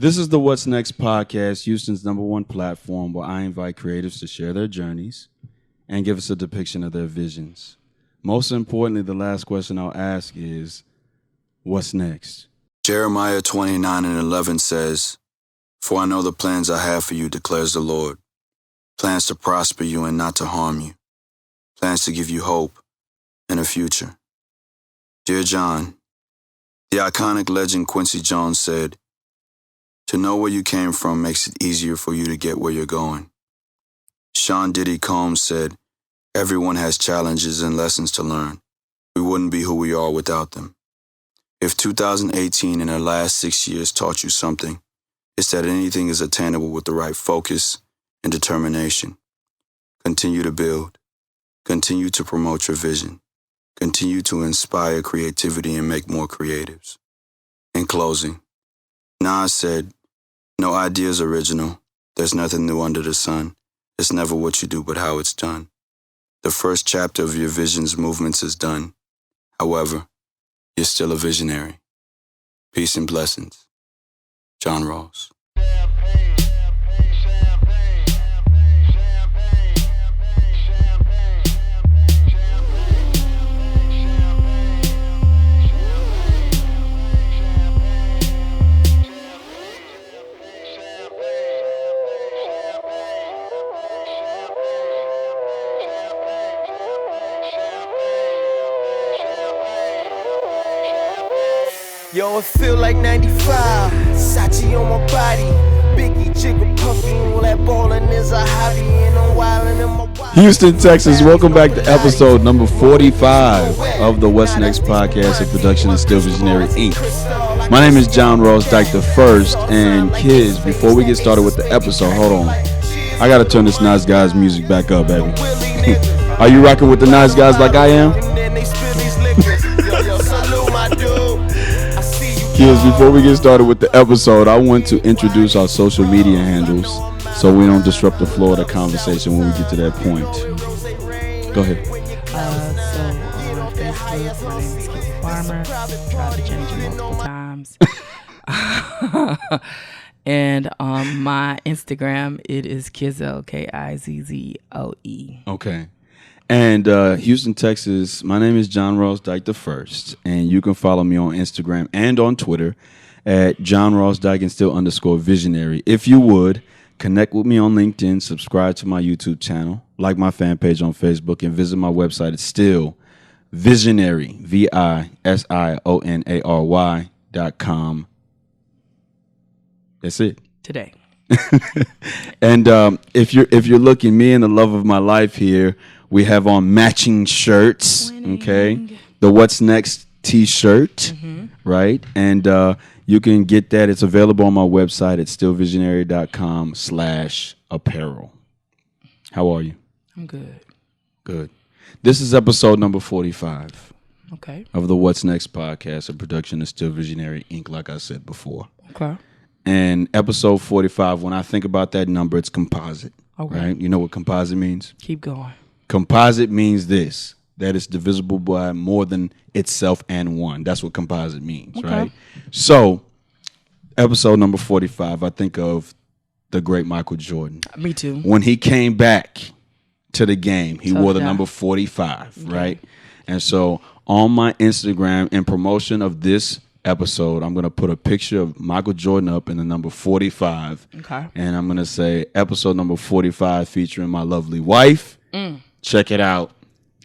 This is the What's Next podcast, Houston's #1 platform where I invite creatives to share their journeys and give us a depiction of their visions. Most importantly, the last question I'll ask is, what's next? Jeremiah 29:11 says, "For I know the plans I have for you, declares the Lord. Plans to prosper you and not to harm you. Plans to give you hope and a future." Dear John, the iconic legend Quincy Jones said, "To know where you came from makes it easier for you to get where you're going." Sean Diddy Combs said, "Everyone has challenges and lessons to learn. We wouldn't be who we are without them." If 2018 and the last 6 years taught you something, it's that anything is attainable with the right focus and determination. Continue to build. Continue to promote your vision. Continue to inspire creativity and make more creatives. In closing, Nas said, "No idea is original. There's nothing new under the sun. It's never what you do, but how it's done. The first chapter of your vision's movements is done. However, you're still a visionary. Peace and blessings. John Ross." Yo, it feel like 95, Sachi on my body, Biggie, Jigger, Puffy, all that ballin' is a hobby, and I'm wildin' in my body. Houston, Texas, welcome back to episode number 45 of the What's Next podcast, a production of Still Visionary Inc. My name is John Ross Dike I, and kids, before we get started with the episode, hold on. I gotta turn this Nice Guys music back up, baby. Are you rocking with the Nice Guys like I am? Kids, before we get started with the episode, I want to introduce our social media handles so we don't disrupt the flow of the conversation when we get to that point. Go ahead. So on Facebook, my name is Kizzy Farmer. Tried to change it multiple times. And on my Instagram, it is Kizzo, Kizzoe. Okay. And Houston, Texas, my name is John Ross Dike I, and you can follow me on Instagram and on Twitter at John Ross Dike and still _visionary. If you would, connect with me on LinkedIn, subscribe to my YouTube channel, like my fan page on Facebook, and visit my website. It's still visionary, visionary.com. That's it. Today. And if you're looking, me and the love of my life here, we have on matching shirts. Winning. Okay, the What's Next T-shirt, right? And you can get that. It's available on my website at stillvisionary.com/apparel. How are you? I'm good. Good. This is episode number 45 Okay. of the What's Next podcast, a production of Still Visionary Inc., like I said before. Okay. And episode 45, when I think about that number, it's composite, Okay. right? You know what composite means? Keep going. Composite means this, that it's divisible by more than itself and one. That's what composite means, Okay. right? So, episode number 45, I think of the great Michael Jordan. Me too. When he came back to the game, he Tough wore the guy. number 45, right? And so, on my Instagram, in promotion of this episode, I'm going to put a picture of Michael Jordan up in the number 45. Okay. And I'm going to say episode number 45 featuring my lovely wife. Check it out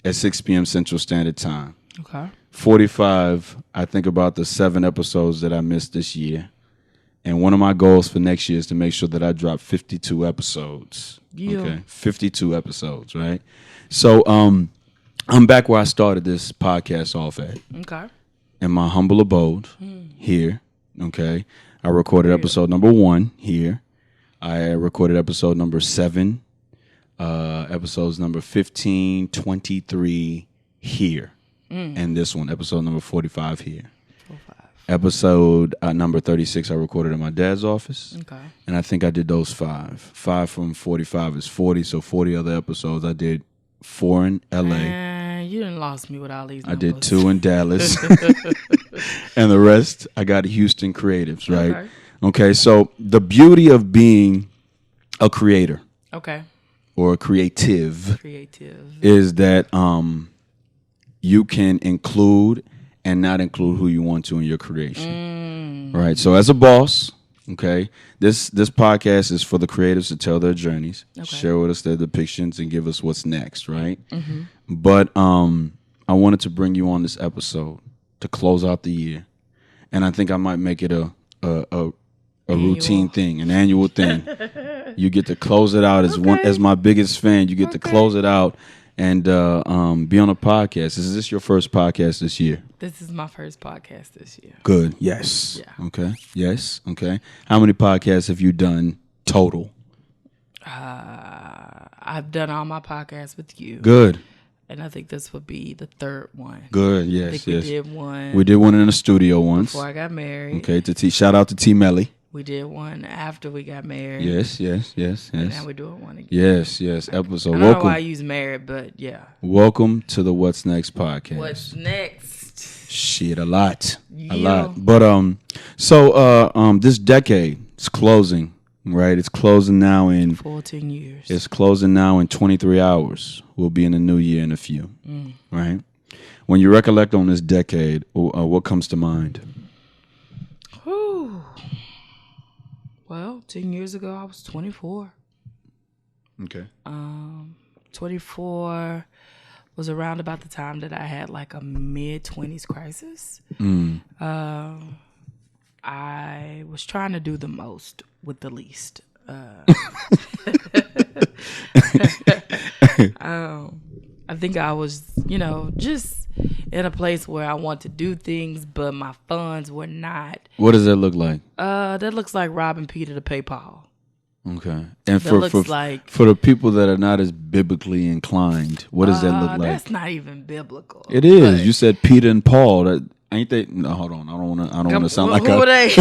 at 6 p.m. Central Standard Time. Okay. 45, I think about the 7 episodes that I missed this year. And one of my goals for next year is to make sure that I drop 52 episodes. Yeah. Okay. 52 episodes, right? So I'm back where I started this podcast off at. Okay. In my humble abode here, okay? I recorded episode number 1 here. I recorded episode number 7, episodes number 15, 23 here. And this one, episode number 45 here. 45. Episode number 36 I recorded in my dad's office. Okay. And I think I did those 5. 5 from 45 is 40, so 40 other episodes. I did 4 in L.A. Man, you done lost me with all these numbers. I did 2 in Dallas. And the rest, I got Houston creatives, right? Okay. Okay, so the beauty of being a creator Okay. or a creative Creative. is that you can include and not include who you want to in your creation. Right. So as a boss, okay, this podcast is for the creatives to tell their journeys, share with us their depictions, and give us what's next. Right. But I wanted to bring you on this episode to close out the year, and I think I might make it a routine thing, an annual thing. You get to close it out as my biggest fan. You get to close it out and be on a podcast. Is this your first podcast this year? This is my first podcast this year. Good. Yes. Yeah. Okay. Yes. Okay. How many podcasts have you done total? I've done all my podcasts with you. Good. And I think this would be the third one. Good. Yes. I think yes. we did one. We did one in the studio once. Before I got married. Okay. Shout out to T Melly. We did one after we got married. Yes. And now we're doing one again. Yes. Episode. I don't know why I use married, but yeah. Welcome to the What's Next podcast. What's next? Shit, a lot. Yeah. A lot. But so this decade is closing, right? It's closing now in 14 years. It's closing now in 23 hours. We'll be in the new year in a few, right? When you recollect on this decade, what comes to mind? Whew. Well, 10 years ago, I was 24. Okay. 24 was around about the time that I had like a mid-20s crisis. I was trying to do the most with the least. I think I was, just in a place where I want to do things, but my funds were not. What does that look like? That looks like robbing Peter to pay Paul. Okay. And for the people that are not as biblically inclined, what does that look like? That's not even biblical. It is. You said Peter and Paul. That ain't they? No, hold on. I don't want to sound like who were they?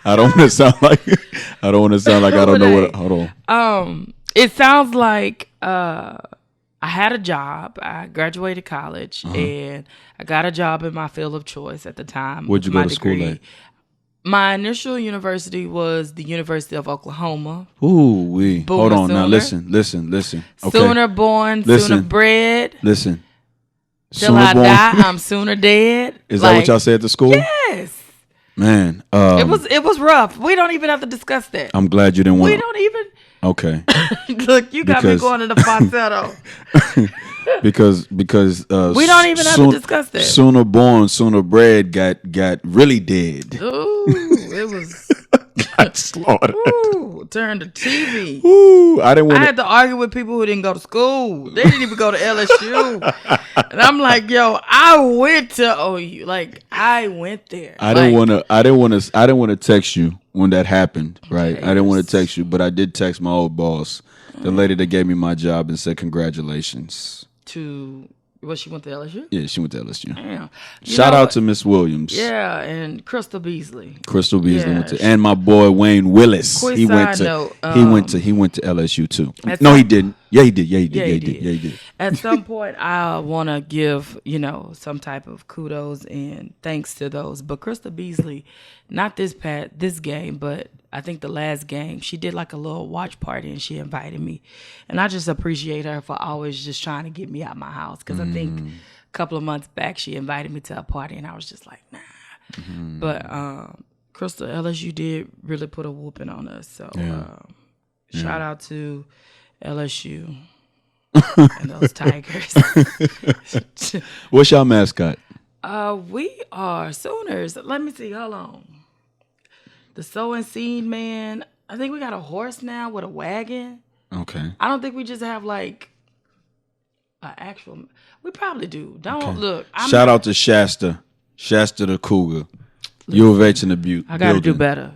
I don't want to sound like I don't know what. Hold on. It sounds like I had a job. I graduated college and I got a job in my field of choice at the time. Where'd you go to school at? My initial university was the University of Oklahoma. Ooh, hold on now. Sooner. Listen. Okay. Sooner born, sooner bred. Listen. Till I die, I'm sooner dead. Is that what y'all say at the school? Yes. Man, it was rough. We don't even have to discuss that. I'm glad you didn't want. We don't even. Okay. Look, you got me going into falsetto. because we don't even have to discuss that. Sooner born, sooner bred got really dead. Ooh, it was got slaughtered. Ooh, turned to TV. Ooh, I had to argue with people who didn't go to school. They didn't even go to LSU. And I'm like, yo, I went to OU. Like, I went there. I didn't want to text you when that happened, right? Yes. I didn't want to text you, but I did text my old boss, the lady that gave me my job, and said congratulations. She went to LSU? Yeah, she went to LSU. Damn. Shout out to Miss Williams. Yeah, and Crystal Beasley. Went to, and my boy Wayne Willis. He went to LSU too. No, he didn't. Yeah, he did. Yeah, he did. At some point, I want to give some type of kudos and thanks to those. But Crystal Beasley, not this game, but I think the last game, she did like a little watch party and she invited me. And I just appreciate her for always just trying to get me out my house. Because I think a couple of months back, she invited me to a party and I was just like, nah. But Crystal, LSU did really put a whooping on us. So shout out to LSU and those Tigers. What's your mascot? We are Sooners. Let me see. Hold on. The sowing seed man. I think we got a horse now with a wagon. Okay. I don't think we just have like an actual. We probably do. Don't look. Shout out to Shasta the Cougar. U of H in the Butte. I got to do better.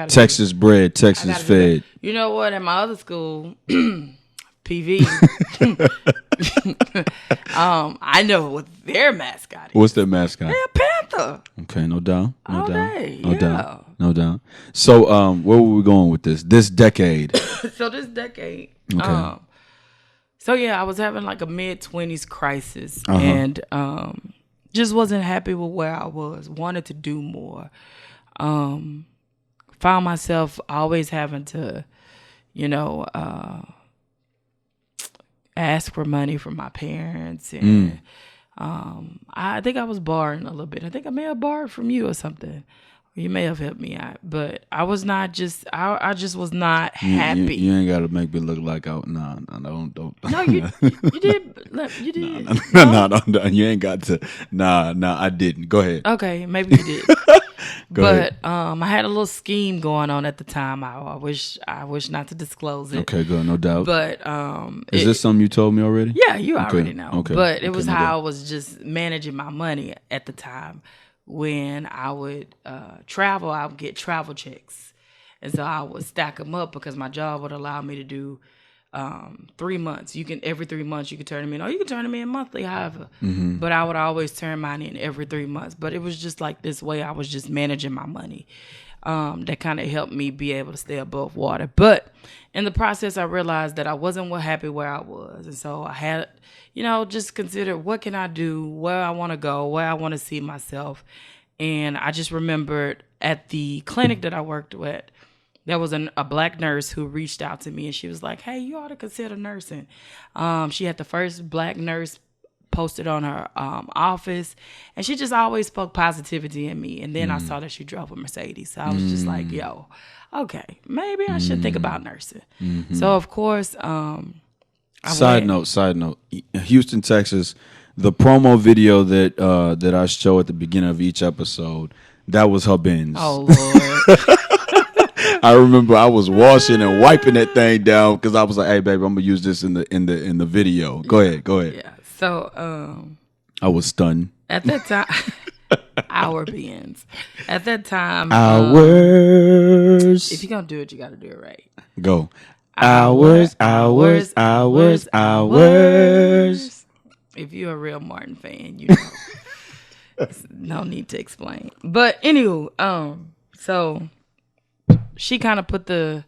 Texas bred, Texas fed. You know what? At my other school, PV. I know what their mascot is. What's their mascot? They're a panther. Okay, no doubt. No doubt. So, where were we going with this? This decade. So this decade. Okay. So yeah, I was having like a mid-20s crisis and just wasn't happy with where I was. Wanted to do more. found myself always having to, ask for money from my parents. And I think I was borrowing a little bit. I think I may have borrowed from you or something. You may have helped me out, but I was not just. I just was not happy. You ain't got to make me look like I. Nah, don't. No, you did. You did. No, you ain't got to. Nah, I didn't. Go ahead. Okay, maybe you did. Go ahead. I had a little scheme going on at the time. I wish not to disclose it. Okay, good, no doubt. But is this something you told me already? Yeah, you already know. Okay. But it was no how doubt. I was just managing my money at the time. When I would travel, I would get travel checks. And so I would stack them up because my job would allow me to do 3 months. Every 3 months you can turn them in, or you can turn them in monthly, however. But I would always turn mine in every 3 months. But it was just like this way I was just managing my money. That kind of helped me be able to stay above water. But in the process, I realized that I wasn't happy where I was. And so I had, just considered what can I do, where I want to go, where I want to see myself. And I just remembered at the clinic that I worked with, there was a black nurse who reached out to me, and she was like, hey, you ought to consider nursing. She had the first black nurse posted on her office, and she just always spoke positivity in me. And then I saw that she drove a Mercedes, so I was just like, yo, okay, maybe I should think about nursing. So of course, Side note, Houston, Texas, the promo video that I show at the beginning of each episode, that was her Benz. Oh Lord. I remember I was washing and wiping that thing down because I was like, "Hey, baby, I'm gonna use this in the video." Go ahead. Yeah. So, I was stunned at that time. Our Benz. At that time, hours. If you're gonna do it, you gotta do it right. Go. Hours. If you're a real Martin fan, you know. No need to explain. But anywho, so she kind of put the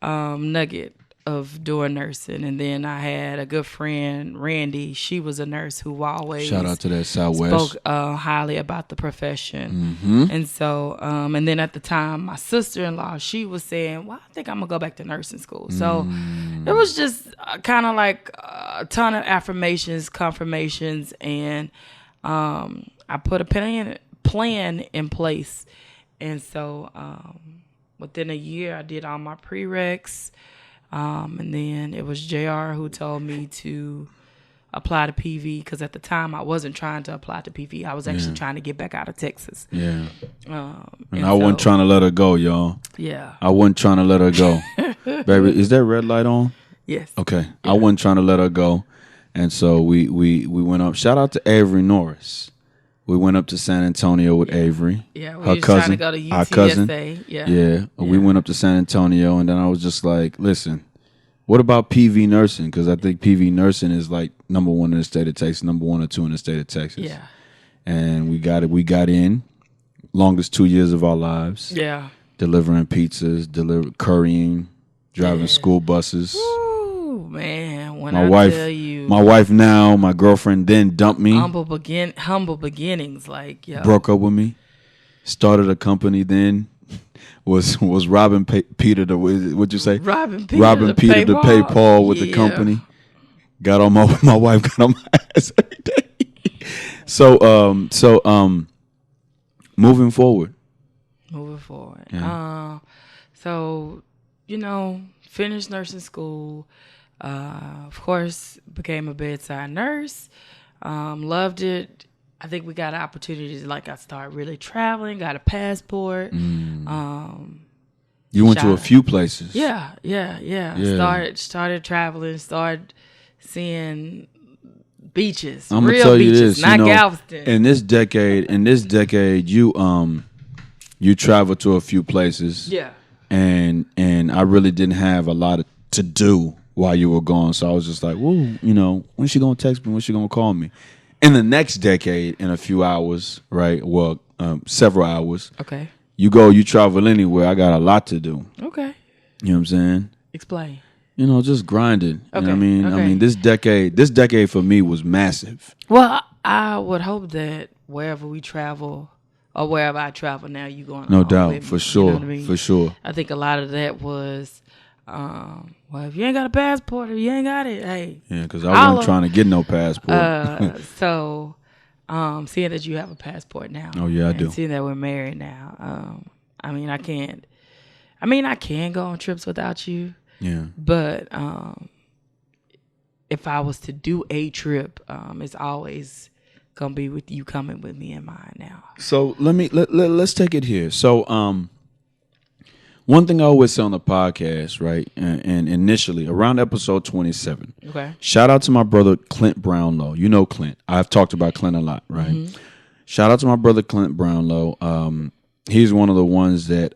nugget of doing nursing, and then I had a good friend, Randy. She was a nurse who always shout out to that Southwest spoke highly about the profession. And so, and then at the time, my sister-in-law, she was saying, "Well, I think I'm gonna go back to nursing school." So it was just kind of like a ton of affirmations, confirmations, and I put a plan in place. And so within a year, I did all my prereqs. And then it was JR who told me to apply to PV, because at the time I wasn't trying to apply to PV. I was actually trying to get back out of Texas. Yeah. And I wasn't trying to let her go, y'all. Yeah. I wasn't trying to let her go. Baby, is that red light on? Yes. Okay. Yeah. I wasn't trying to let her go. And so we went up. Shout out to Avery Norris. We went up to San Antonio with Avery. Yeah, we her was cousin, trying to go to UTSA. our cousin. Yeah. We went up to San Antonio, and then I was just like, listen, what about PV nursing? Because I think PV nursing is like number one in the state of Texas, number 1 or 2 in the state of Texas. Yeah. And we got it. We got in. Longest 2 years of our lives. Yeah. Delivering pizzas, currying, driving school buses. Ooh, man. When My I wife, tell you, my wife now, my girlfriend then dumped me. humble beginnings, like, yo. Broke up with me. Started a company then. Was robbing Peter to, what'd you say? Robbing Peter to pay Paul with the company. Got on my wife got on my ass every day. So moving forward. Yeah. So, finished nursing school. Of course, became a bedside nurse. Loved it. I think we got opportunities. Like, I started really traveling. Got a passport. You went to a few places. Yeah. Started traveling. Started seeing beaches. I'm gonna real tell beaches, you this. not Galveston. In this decade, you traveled to a few places. Yeah. And I really didn't have a lot to do while you were gone. So I was just like, whoa, when's she gonna text me? When's she gonna call me? In the next decade, in a few hours, right? Well, several hours. Okay. You travel anywhere. I got a lot to do. Okay. You know what I'm saying? Explain. Just grinding. Okay. You know what I mean, this decade for me was massive. Well, I would hope that wherever we travel, or wherever I travel now, you going No along doubt, with me, for sure, you know what I mean? for sure. I think a lot of that was, well, if you ain't got a passport, if you ain't got it, hey. Yeah, because I wasn't trying to get no passport. So, seeing that you have a passport now. Oh, yeah, I and do. Seeing that we're married now. I mean, I can go on trips without you. Yeah. But if I was to do a trip, it's always gonna be with you coming with me in mind now. So let's take it here. So one thing I always say on the podcast, right, and initially around episode 27. Okay. Shout out to my brother Clint Brownlow. You know Clint. I've talked about Clint a lot, right? Mm-hmm. Shout out to my brother Clint Brownlow. He's one of the ones that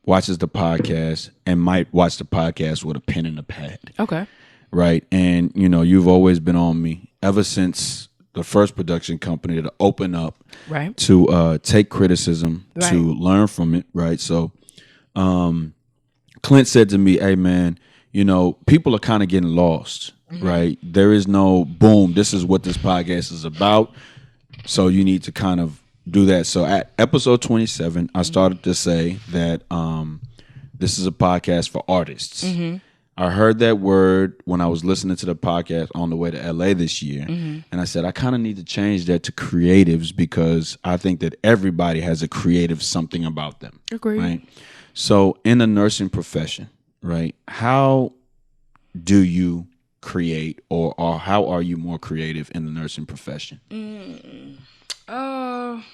watches the podcast and might watch the podcast with a pen and a pad. Okay. Right. And, you know, you've always been on me ever since the first production company to open up, right, to take criticism, right, to learn from it. Right. So Clint said to me, hey, man, you know, people are kind of getting lost. Mm-hmm. Right. There is no boom. This is what this podcast is about. So you need to kind of do that. So at episode 27, I started to say that this is a podcast for artists. Mm-hmm. I heard that word when I was listening to the podcast on the way to LA this year. Mm-hmm. And I said, I kind of need to change that to creatives because I think that everybody has a creative something about them. Agreed. Right? So in the nursing profession, right, how do you create or how are you more creative in the nursing profession?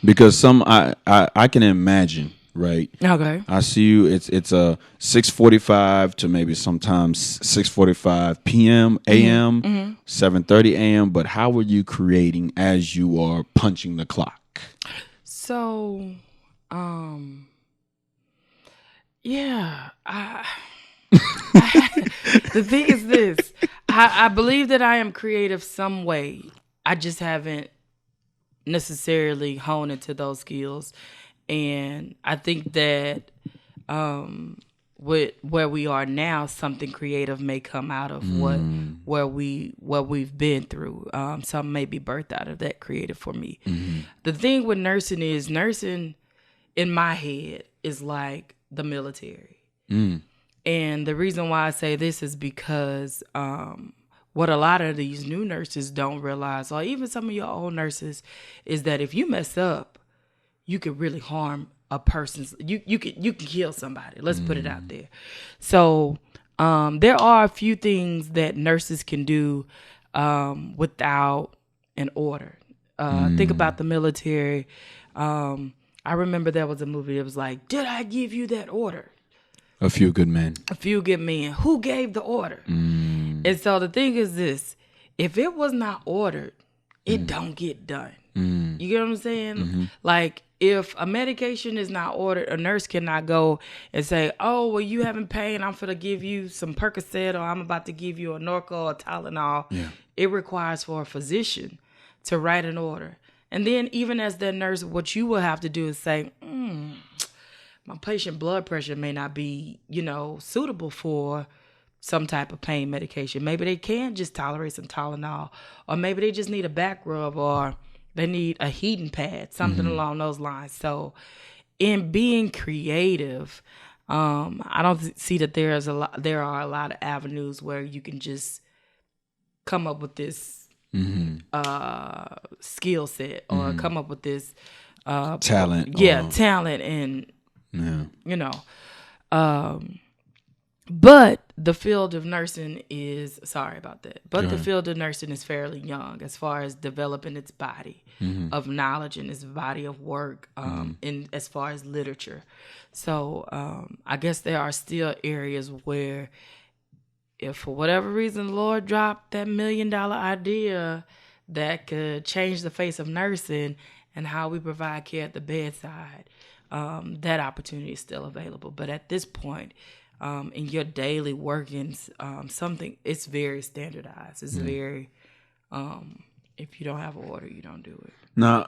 Because some I can imagine, right? Okay. I see you. It's a 6:45 to maybe sometimes 6:45 p.m. a.m. 7:30 a.m. But how are you creating as you are punching the clock? So, yeah. The thing is this: I believe that I am creative some way. I just haven't necessarily honed into those skills. And I think that with where we are now, something creative may come out of what we've been through. Some may be birthed out of that creative for me. Mm-hmm. The thing with nursing is nursing in my head is like the military. Mm. And the reason why I say this is because what a lot of these new nurses don't realize, or even some of your old nurses, is that if you mess up, you could really harm a person's. You can kill somebody. Let's put it out there. So there are a few things that nurses can do without an order. Think about the military. I remember there was a movie that was like, "Did I give you that order?" A Few Good Men. A Few Good Men. Who gave the order? And so the thing is this: if it was not ordered, it don't get done. You get what I'm saying? Mm-hmm. Like, if a medication is not ordered, a nurse cannot go and say, oh, well, you having pain, I'm finna give you some Percocet, or I'm about to give you a Norco or Tylenol. Yeah. It requires for a physician to write an order. And then even as the nurse, what you will have to do is say, my patient blood pressure may not be, suitable for some type of pain medication. Maybe they can just tolerate some Tylenol, or maybe they just need a back rub, or they need a heating pad, something along those lines. So in being creative, I don't see that there are a lot of avenues where you can just come up with this skill set, or come up with this talent. Talent, and but the field of nursing is the field of nursing is fairly young as far as developing its body of knowledge and its body of work in as far as literature. So I guess there are still areas where, if for whatever reason the Lord dropped that $1 million idea that could change the face of nursing and how we provide care at the bedside, that opportunity is still available. But at this point, in your daily workings, it's very standardized. It's very, if you don't have an order, you don't do it. Now,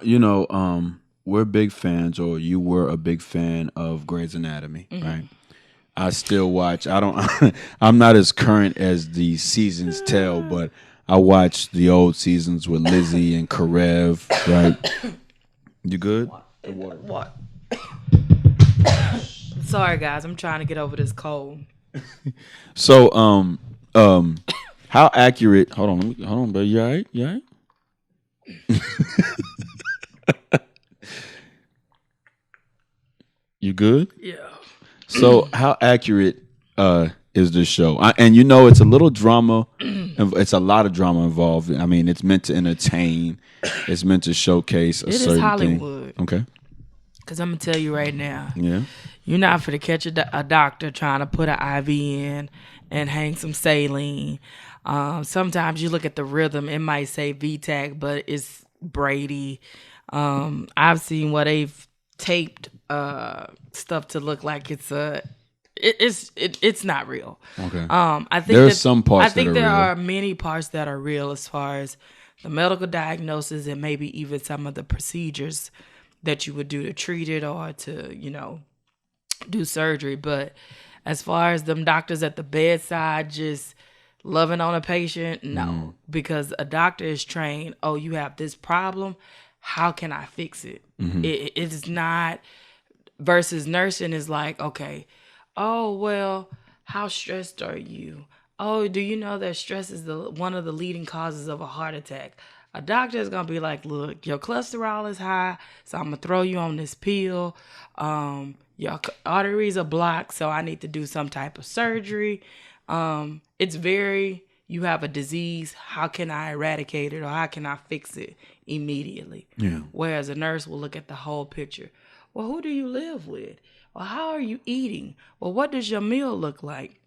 we're big fans, or you were a big fan of Grey's Anatomy, right? I still watch. I'm not as current as the seasons tell, but I watch the old seasons with Lizzie and Karev, right? You good? What? Sorry, guys. I'm trying to get over this cold. So, how accurate? Hold on, baby. You all right? You all right? You good? Yeah. So, how accurate is this show? And you know, it's a little drama. It's a lot of drama involved. I mean, it's meant to entertain. It's meant to showcase a It certain is Hollywood. thing. Okay. Because I'm going to tell you right now. Yeah. You're not for to catch a doctor trying to put an IV in and hang some saline. Sometimes you look at the rhythm, it might say VTAC, but it's Brady. I've seen where they've taped stuff to look like it's not real. Okay. I think There's some parts. I think that are there real. are many parts that are real as far as the medical diagnosis and maybe even some of the procedures that you would do to treat it or to do surgery. But as far as them doctors at the bedside just loving on a patient, no, because a doctor is trained. Oh, you have this problem. How can I fix it? It is not. Versus nursing is like, okay, oh, well, how stressed are you? Oh, do you know that stress is one of the leading causes of a heart attack? A doctor is going to be like, look, your cholesterol is high, so I'm going to throw you on this pill. Your arteries are blocked, so I need to do some type of surgery. It's you have a disease, how can I eradicate it or how can I fix it immediately? Yeah. Whereas a nurse will look at the whole picture. Well, who do you live with? Well, how are you eating? Well, what does your meal look like?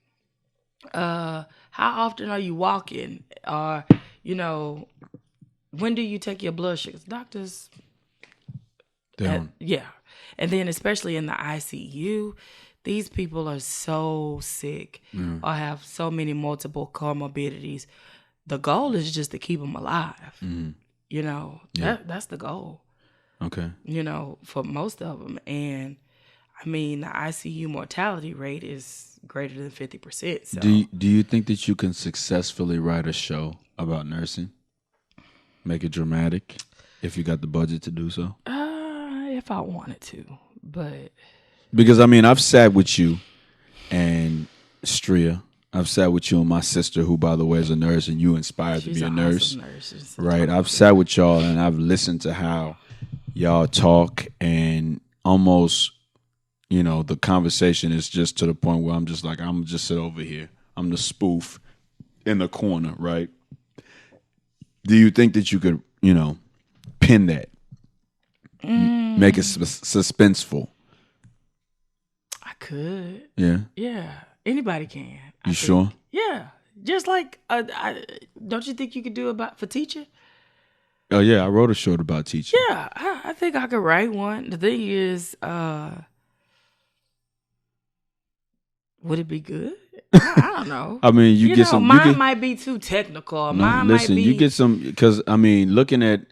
How often are you walking? Or, when do you take your blood sugars? Doctors, yeah. And then especially in the ICU, these people are so sick or have so many multiple comorbidities. The goal is just to keep them alive. That's the goal. Okay. For most of them. And I mean, the ICU mortality rate is greater than 50%. So. Do you think that you can successfully write a show about nursing? Make it dramatic if you got the budget to do so? If I wanted to, but because I mean, I've sat with you and Stria. I've sat with you and my sister, who, by the way, is a nurse, and you inspired to be a nurse. Awesome nurse. Right. I've sat with y'all and I've listened to how y'all talk, and almost, the conversation is just to the point where I'm just like, I'm just sit over here. I'm the spoof in the corner, right? Do you think that you could, pin that? Make it suspenseful? I could. Yeah? Yeah. Anybody can. You sure? Yeah. Just like, don't you think you could do about for teaching? Oh, yeah. I wrote a short about teaching. Yeah. I think I could write one. The thing is, would it be good? I don't know. I mean, you get some. Mine might be too technical. No, mine listen, might be. You get some, because I mean, looking at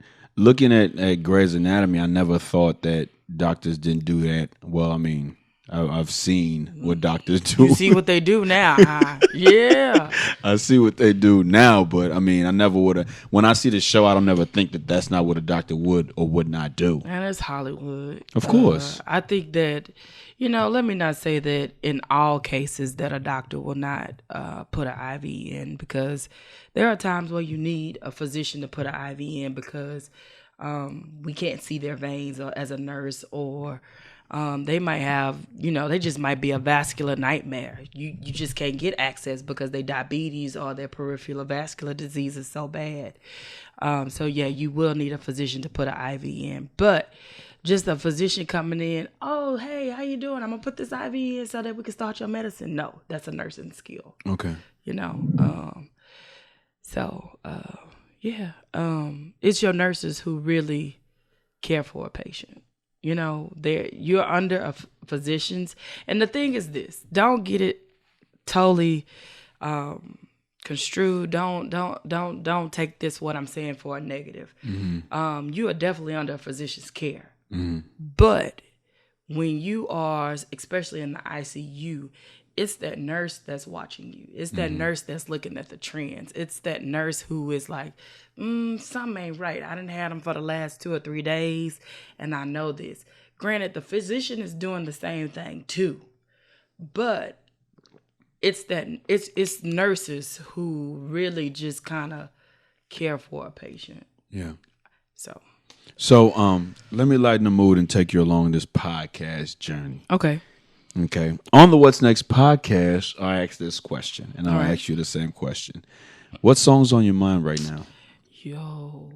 Grey's Anatomy, I never thought that doctors didn't do that. Well, I mean, I've seen what doctors do. You see what they do now, huh? Yeah. I see what they do now, but I mean, I never would have. When I see the show, I don't never think that that's not what a doctor would or would not do. And it's Hollywood. Of course. I think that, let me not say that in all cases that a doctor will not put an IV in, because there are times where you need a physician to put an IV in because we can't see their veins as a nurse, or they might have, they just might be a vascular nightmare. You just can't get access because their diabetes or their peripheral vascular disease is so bad. So yeah, you will need a physician to put an IV in. But just a physician coming in, oh, hey, how you doing? I'm going to put this IV in so that we can start your medicine. No, that's a nursing skill. Okay. It's your nurses who really care for a patient. You're under physicians. And the thing is this, don't get it totally construed. Don't take this, what I'm saying, for a negative. Mm-hmm. You are definitely under a physician's care. Mm-hmm. But when you are, especially in the ICU, it's that nurse that's watching you. It's that nurse that's looking at the trends. It's that nurse who is like, something ain't right. I done had them for the last 2 or 3 days, and I know this. Granted, the physician is doing the same thing too, but it's nurses who really just kind of care for a patient. Yeah. So let me lighten the mood and take you along this podcast journey. okay. Okay. On the What's Next podcast, I asked this question, and I'll All right. ask you the same question. What song's on your mind right now? Yo,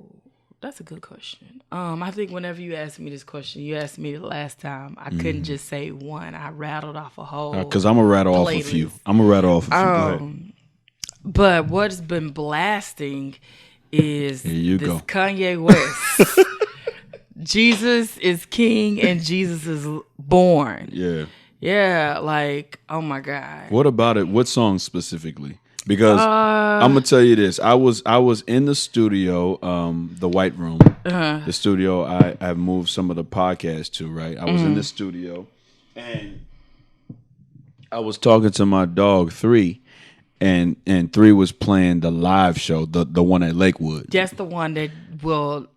that's a good question. I think whenever you ask me this question, you asked me the last time, I couldn't just say one. I rattled off a whole. Because I'm going to rattle off a playlist. few. Go ahead. But what's been blasting is Here you this go. Kanye West. Jesus is king and Jesus is born. Yeah. Yeah, like, oh my God. What about it? What song specifically? Because I'm gonna tell you this. I was in the studio, the White Room, the studio I moved some of the podcasts to. Right, I was in the studio, and I was talking to my dog 3, and 3 was playing the live show, the one at Lakewood. That's the one that will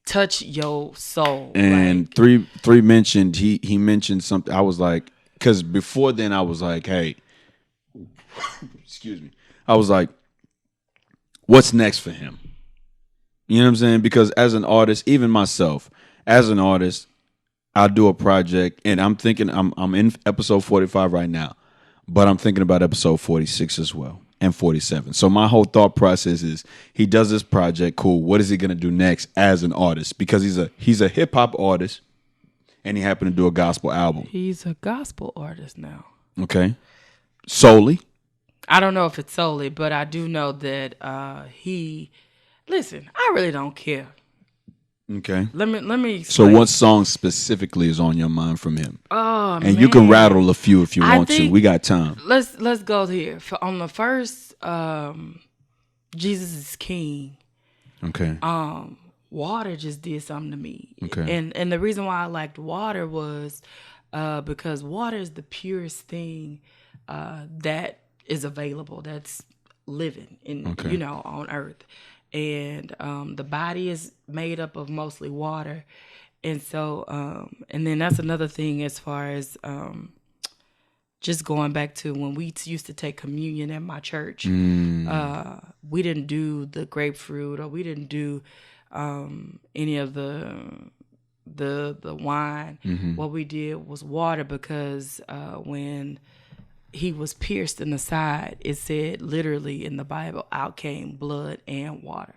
touch your soul. And like, 3 mentioned he mentioned something. I was like, because before then I was like, hey, excuse me. I was like, what's next for him? You know what I'm saying? Because as an artist, even myself, as an artist, I'll do a project, and I'm thinking I'm in episode 45 right now, but I'm thinking about episode 46 as well, and 47. So my whole thought process is, he does this project, cool. What is he gonna do next as an artist? Because he's a hip hop artist, and he happened to do a gospel album. he's a gospel artist now. Okay, solely. I don't know if it's solely, but I do know that listen, I really don't care. Okay. Let me So explain. what song specifically is on your mind from him? Oh, And you can man. rattle a few if you I want to. think- We got time. Let's go here. On the first Jesus is King, Okay. Water just did something to me. Okay. And the reason why I liked Water was because water is the purest thing that is available, that's living in on earth. And the body is made up of mostly water. And so and then that's another thing as far as just going back to when we used to take communion at my church. We didn't do the grapefruit, or we didn't do any of the wine. What we did was water, because when he was pierced in the side, it said literally in the Bible, out came blood and water.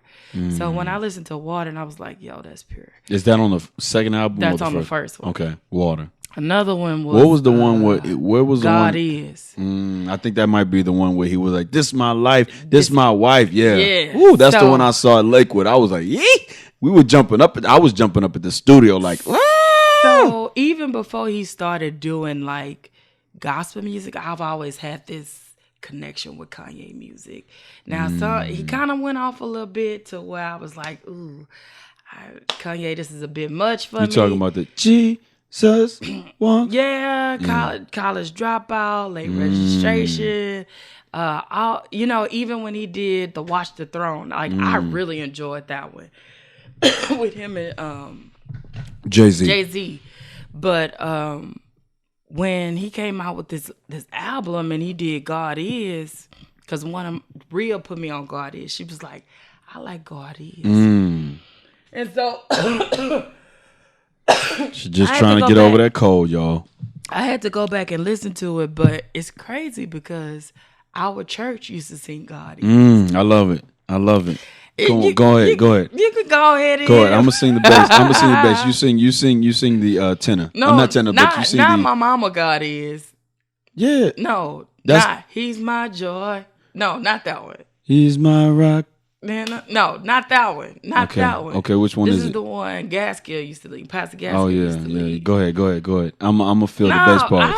So when I listened to Water, and I was like, yo, that's pure. Is that on the second album? That's or on the first one. Okay. Water. Another one was, What was the one where was the God one? Is. I think that might be the one where he was like, this is my life, this is my wife. Yeah. Yeah. Ooh, that's the So- one I saw at Lakewood. I was like, yee! We were jumping up. I was jumping up at the studio like, So even before he started doing like gospel music, I've always had this connection with Kanye music. Now, so he kind of went off a little bit to where I was like, ooh, Kanye, this is a bit much for me. you talking about the Jesus one? Yeah, college dropout, late registration. Even when he did the Watch the Throne, like I really enjoyed that one with him and Jay-Z. Jay-Z. But when he came out with this album and he did God Is, because one of Rhea put me on God Is. She was like, I like God Is. And so She's just I had trying to to go get over back. that cold, y'all. I had to go back and listen to it, but it's crazy because our church used to sing God Is. I love it. I love it. You- Go ahead. you- Go ahead. You could go ahead and Go ahead. I'm gonna sing the bass. You sing the tenor. No, I'm not tenor, but you sing not the my mama God Is. yeah. No, That's- He's my joy. No, not that one. He's my rock. Man, no, not that one. Not Okay. that one. Okay, which one this is is it? the one Gaskill used to lead. Pastor Gaskill Oh yeah, used to yeah. lead. Go ahead. I'm gonna feel No, the bass part.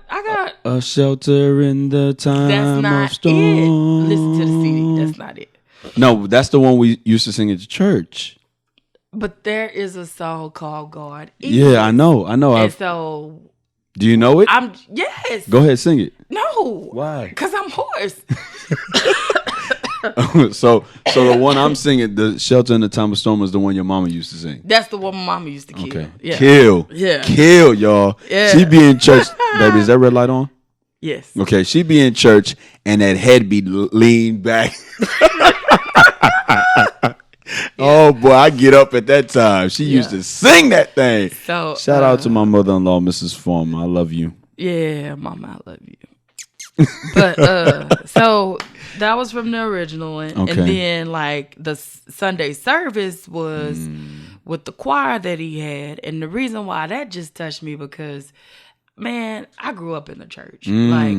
I got. A shelter in the time That's of not storm. it. Listen to the CD. That's not it. No, that's the one we used to sing at the church. But there is a song called God Is. Yeah, I know. And so Do you know it? Yes. Go ahead, sing it. No. Why? Because I'm hoarse. So the one I'm singing, the Shelter in the Time of Storm, is the one your mama used to sing. That's the one my mama used to kill. Okay. Yeah. Kill, y'all. Yeah. She be in church. Baby, is that red light on? Yes. Okay, she be in church and that head be leaned back. Oh boy, I get up at that time. She used to sing that thing. So shout out to my mother-in-law, Mrs. Form. I love you. Yeah, mama, I love you. But so that was from the original one. Okay. And then like the Sunday service was with the choir that he had. And the reason why that just touched me because, man, I grew up in the church. Like,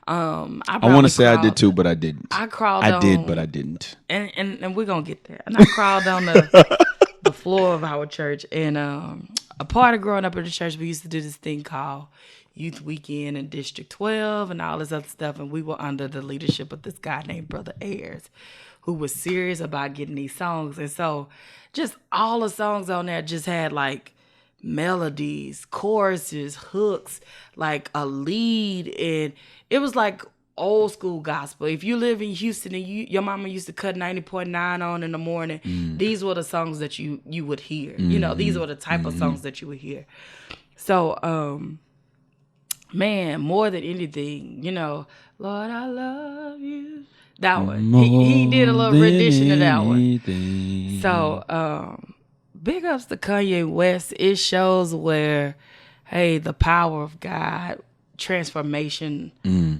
I want to say I did too, but I didn't. I crawled I on, did, but I didn't. And we're gonna get there. And I crawled on the floor of our church. And a part of growing up in the church, we used to do this thing called Youth Weekend in District 12 and all this other stuff. And we were under the leadership of this guy named Brother Ayers, who was serious about getting these songs. And so just all the songs on there just had like melodies, choruses, hooks, like a lead. And it was like old school gospel. If you live in Houston and your mama used to cut 90.9 on in the morning, these were the songs that you would hear. You know, these were the type of songs that you would hear. So, man, more than anything, you know, Lord, I love you. That one. He did a little rendition of that one. So, big ups to Kanye West. It shows where, hey, the power of God, transformation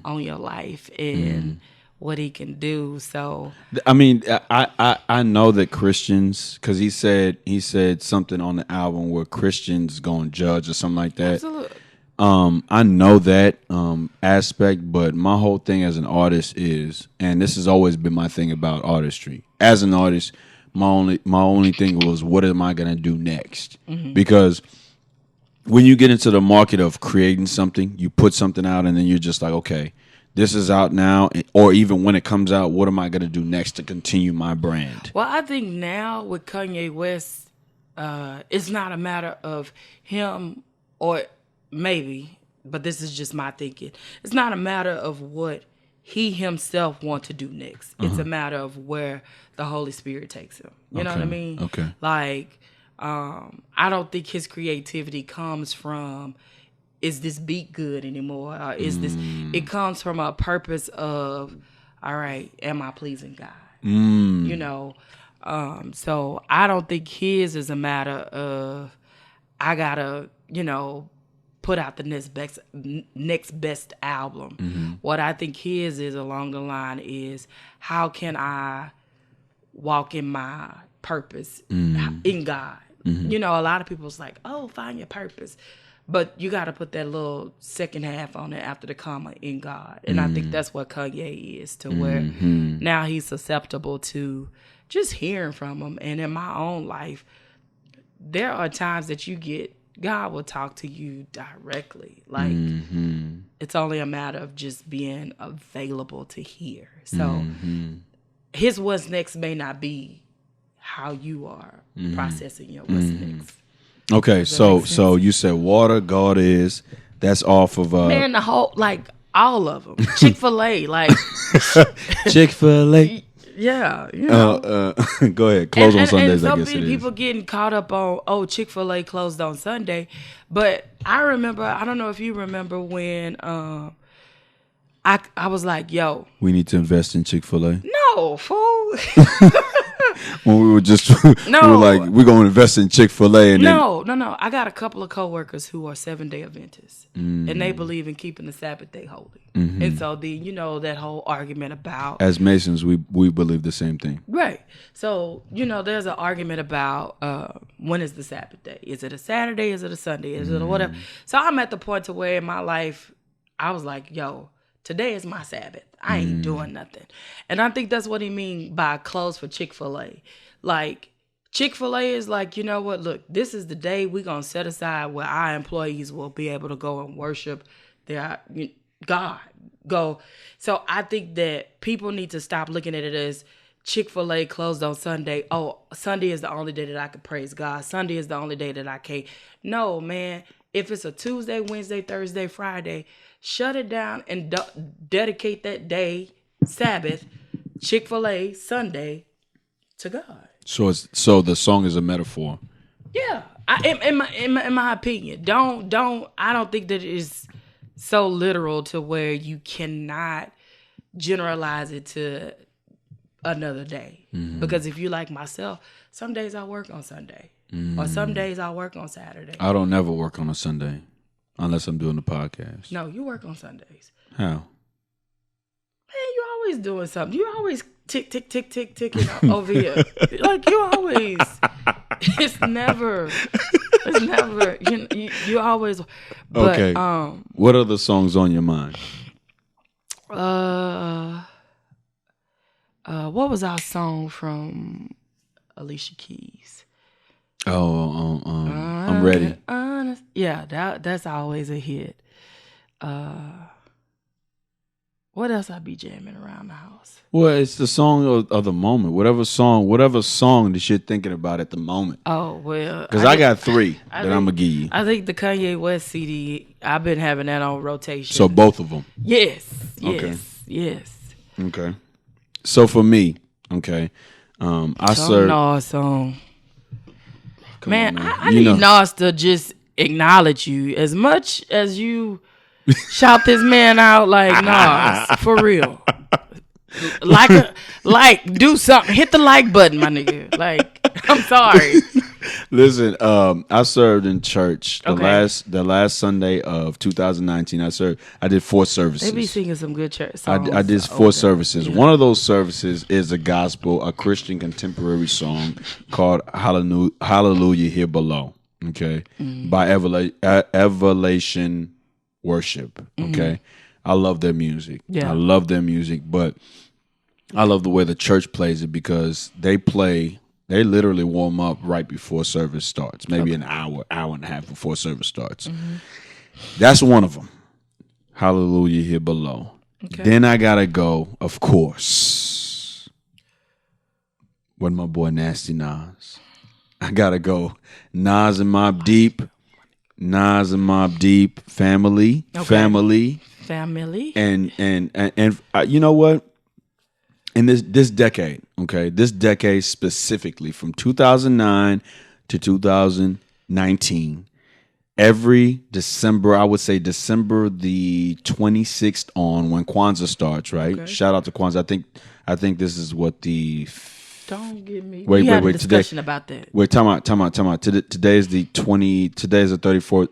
on your life and what he can do. So I mean, I know that Christians, because he said something on the album where Christians gonna judge or something like that. absolutely. I know that aspect, but my whole thing as an artist is, and this has always been my thing about artistry. As an artist, my only thing was, what am I gonna do next? Because when you get into the market of creating something, you put something out, and then you're just like, okay, this is out now, or even when it comes out, what am I gonna do next to continue my brand? Well, I think now with Kanye West, it's not a matter of him or maybe, but this is just my thinking. It's not a matter of what he himself wants to do next. It's a matter of where the Holy Spirit takes him. You know what I mean? Okay. Like, I don't think his creativity comes from, is this beat good anymore? Or is this, it comes from a purpose of, all right, am I pleasing God? You know? So I don't think his is a matter of, I gotta, you know, put out the next best album. What I think his is along the line is, how can I walk in my purpose in God? You know, a lot of people's like, oh, find your purpose. But you got to put that little second half on it after the comma, in God. And I think that's what Kanye is, to where now he's susceptible to just hearing from him. And in my own life, there are times that you get, God will talk to you directly. Like, it's only a matter of just being available to hear. So his what's next may not be how you are processing your what's next. Okay, so you said Water, God Is. That's off of Man, the whole, like, all of them. Chick-fil-A, like. Chick-fil-A. Yeah, you know. Go ahead. Close on Sundays, and I guess so it is. people getting caught up on, oh, Chick-fil-A closed on Sunday. But I remember, I don't know if you remember when I was like, yo. We need to invest in Chick-fil-A. No, fool. When we were just, we were like, we're going to invest in Chick-fil-A. And No. I got a couple of coworkers who are 7-day Adventists, and they believe in keeping the Sabbath day holy. And so then, you know, that whole argument about, as Masons, we believe the same thing. right. So, you know, there's an argument about when is the Sabbath day? Is it a Saturday? Is it a Sunday? Is it a whatever? So I'm at the point to where in my life, I was like, yo, today is my Sabbath. I ain't doing nothing. And I think that's what he mean by close for Chick-fil-A. Like, Chick-fil-A is like, you know what? Look, this is the day we're going to set aside where our employees will be able to go and worship their God. Go. So I think that people need to stop looking at it as Chick-fil-A closed on Sunday. Oh, Sunday is the only day that I can praise God. Sunday is the only day that I can't. No, man. If it's a Tuesday, Wednesday, Thursday, Friday, shut it down and dedicate that day, Sabbath, Chick-fil-A, Sunday, to God. So the song is a metaphor. Yeah, in my opinion, I don't think that it is so literal to where you cannot generalize it to another day. Mm-hmm. Because if you like myself, some days I work on Sunday, or some days I work on Saturday. I don't never work on a Sunday unless I'm doing the podcast. No, you work on Sundays. How? Man, you always doing something. You always ticking over here. Like you always. It's never. You always. But, okay. What other songs on your mind? What was our song from Alicia Keys? I'm ready. Yeah, that's always a hit. What else I be jamming around the house? Well, it's the song of the moment. Whatever song that you're thinking about at the moment. Oh, well. Because I got three that I'm going to give you. I think the Kanye West CD, I've been having that on rotation. So both of them? Yes. Okay. Yes. Okay. So for me, okay, I serve. Nas song. Man, on, I need Nas to just acknowledge you as much as you shout this man out like Nas, for real. Do something. Hit the like button, my nigga. Like, I'm sorry. Listen, I served in church the Okay. last Sunday of 2019. I did 4 services. They be singing some good church songs. I did 4 services. Yeah. One of those services is a Christian contemporary song called Hallelujah Here Below. Okay, by Evolution Worship. Okay, I love their music. Yeah. I love their music, but I love the way the church plays it because they literally warm up right before service starts, maybe an hour and a half before service starts. That's one of them. Hallelujah Here Below. Okay. Then I gotta go, of course, with my boy Nasty Nas. I gotta go Nas and Mobb Deep, family. And you know what? In this decade, okay, this decade specifically from 2009 to 2019, every December, I would say December the 26th on, when Kwanzaa starts, right? Okay. Shout out to Kwanzaa. I think this is what the. Don't give me. Wait. Discussion about that. Wait, time out. Today is the 34th.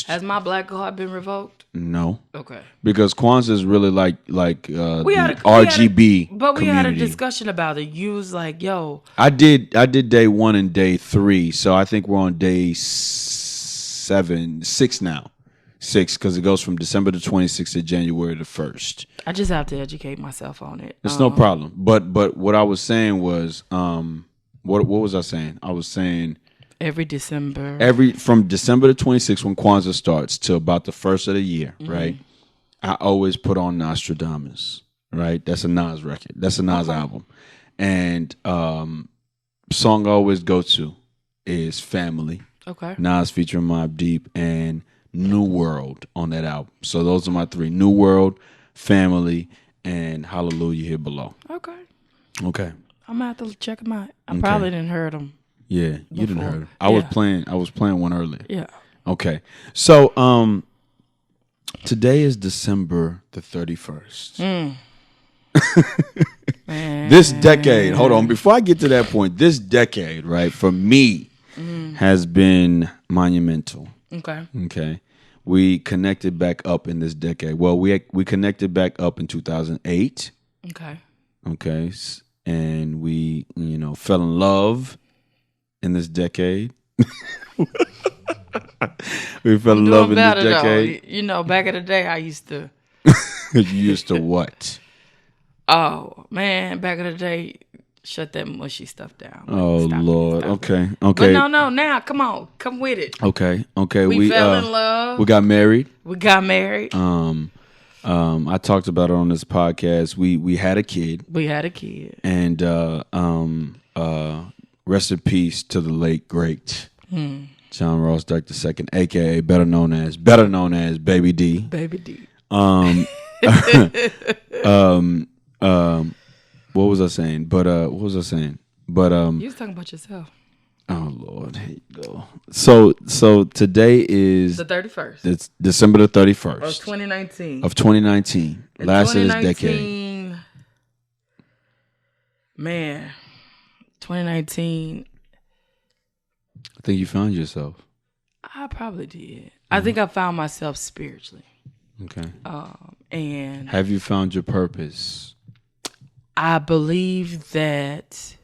Has my black card been revoked? No. Okay. Because Kwanzaa is really like RGB. But we had a discussion about it. You was like, "Yo." I did day 1 and day 3, so I think we're on day 6 now. 6 because it goes from December the 26th to January the 1st. I just have to educate myself on it. It's no problem. But what I was saying was, what was I saying? I was saying. Every December. From December the 26th when Kwanzaa starts to about the 1st of the year, right? I always put on Nostradamus, right? That's a Nas record. That's a Nas album. And song I always go to is Family. Okay. Nas featuring Mobb Deep and New World on that album. So those are my 3. New World, Family, and Hallelujah Here Below. Okay. I'm going to have to check them out. I probably didn't heard them. Yeah, you didn't heard it. I was playing one earlier. Yeah. Okay. So today is December the 31st. This decade, hold on, before I get to that point, this decade, right, for me has been monumental. Okay. We connected back up in this decade. Well, we connected back up in 2008. Okay. And we, fell in love in this decade. We fell in love in this decade. Though. Back in the day, I used to. You used to what? Oh man, back in the day, shut that mushy stuff down. Oh Lord. Okay. But no. Now, come on, come with it. Okay. We fell in love. We got married. I talked about it on this podcast. We had a kid. And rest in peace to the late great John Ross Dike II, aka better known as Baby D. Baby D. What was I saying? What was I saying? But You was talking about yourself. oh Lord, here you go. So today is The 31st. It's December the 31st of 2019. of 2019. In Last of this 2019, decade. Man, 2019, I think you found yourself. I probably did. I think I found myself spiritually. Okay. And Have you found your purpose? I believe that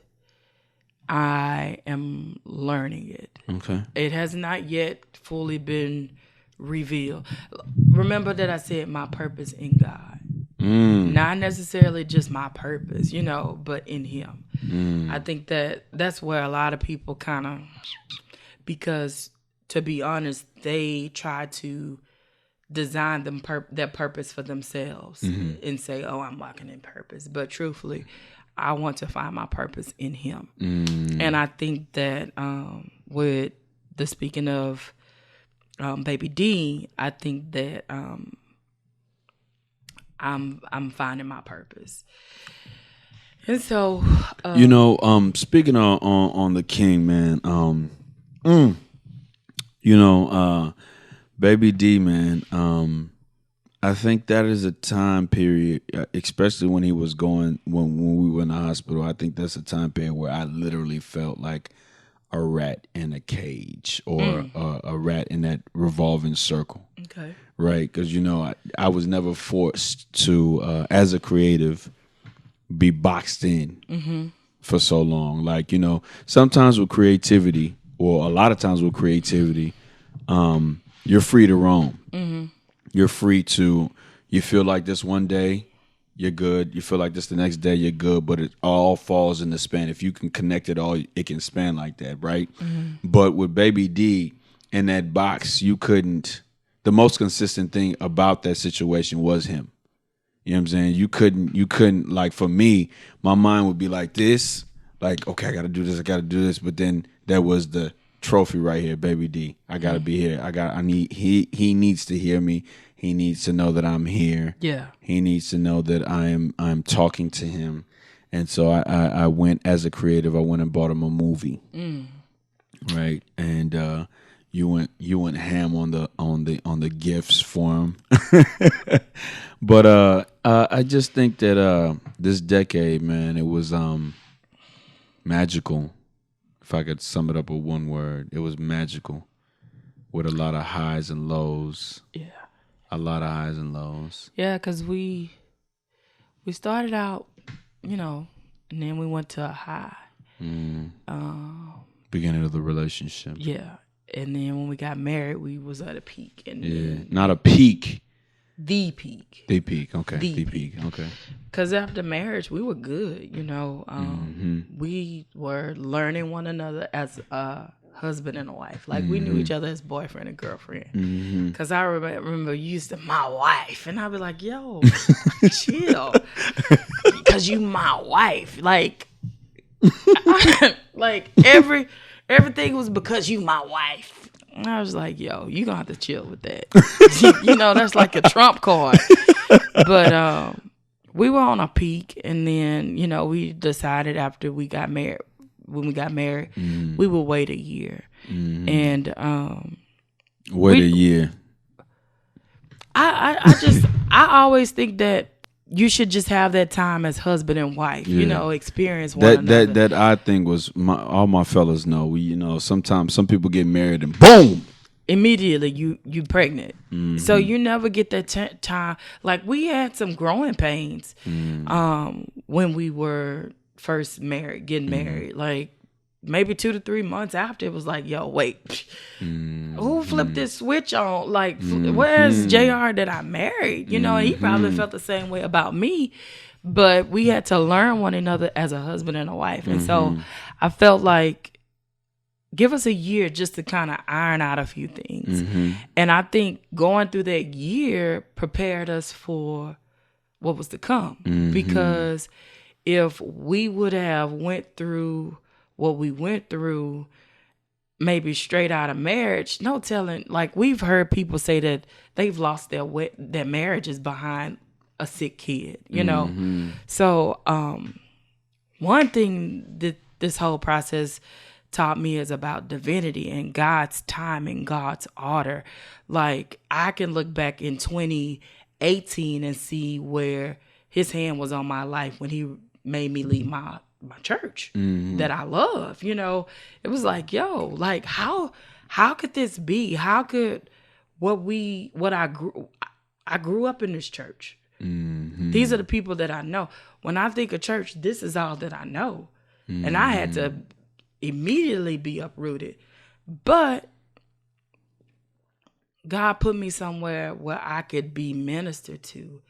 I am learning it. Okay. It has not yet fully been revealed. Remember that I said my purpose in God. Not necessarily just my purpose, but in Him. I think that's where a lot of people kind of, because to be honest, they try to design their purpose for themselves and say, oh, I'm walking in purpose. But truthfully, I want to find my purpose in Him. And I think that with the speaking of Baby D, I think that I'm finding my purpose. And so speaking on the King, man, Baby D, man, I think that is a time period, especially when he was when we were in the hospital. I think that's a time period where I literally felt like a rat in a cage or a rat in that revolving circle. Okay. Right, because I was never forced to, as a creative, be boxed in for so long. Like sometimes with creativity, or a lot of times with creativity, you're free to roam. You're free to. You feel like this one day, you're good. You feel like this the next day, you're good. But it all falls in the span. If you can connect it all, it can span like that, right? But with Baby D in that box, you couldn't. The most consistent thing about that situation was him. You know what I'm saying? You couldn't, like, for me, my mind would be like this, like, okay, I got to do this. But then there was the trophy right here, Baby D. I got to be here. He needs to hear me. He needs to know that I'm here. Yeah. He needs to know that I'm talking to him. And so I went, as a creative, I went and bought him a movie. Right. And, you went ham on the gifts for him, but I just think that this decade, man, it was magical. If I could sum it up with one word, it was magical, with a lot of highs and lows. Yeah, a lot of highs and lows. Yeah, because we started out, and then we went to a high. Beginning of the relationship. Yeah. And then when we got married, we was at a peak. And then, not a peak. The peak. The peak. Okay. The peak. Okay. Because after marriage, we were good. We were learning one another as a husband and a wife. Like we knew each other as boyfriend and girlfriend. Because I remember you used to my wife, and I'd be like, "Yo, chill," because you my wife. Like everything was because you my wife. And I was like, yo, you gonna have to chill with that. That's like a trump card. But we were on a peak, and then, we decided after we got married, we would wait a year. And wait a year. I always think that you should just have that time as husband and wife, experience one another. That I think was all my fellas know. We, sometimes some people get married and boom, immediately you pregnant. So you never get that time. Like we had some growing pains when we were first getting married. Like maybe 2 to 3 months after, it was like, yo, wait, who flipped this switch on? Like, where's JR that I married? And he probably felt the same way about me. But we had to learn one another as a husband and a wife. And so I felt like, give us a year just to kind of iron out a few things. And I think going through that year prepared us for what was to come. Because if we would have went through what we went through, maybe straight out of marriage, no telling. Like we've heard people say that they've lost their marriages behind a sick kid. You know, so one thing that this whole process taught me is about divinity and God's time and God's order. Like I can look back in 2018 and see where his hand was on my life when he made me leave my church that I love. You know, it was like, yo, like how could this be? How could I grew up in this church. These are the people that I know. When I think of church, this is all that I know. And I had to immediately be uprooted. But God put me somewhere where I could be ministered to.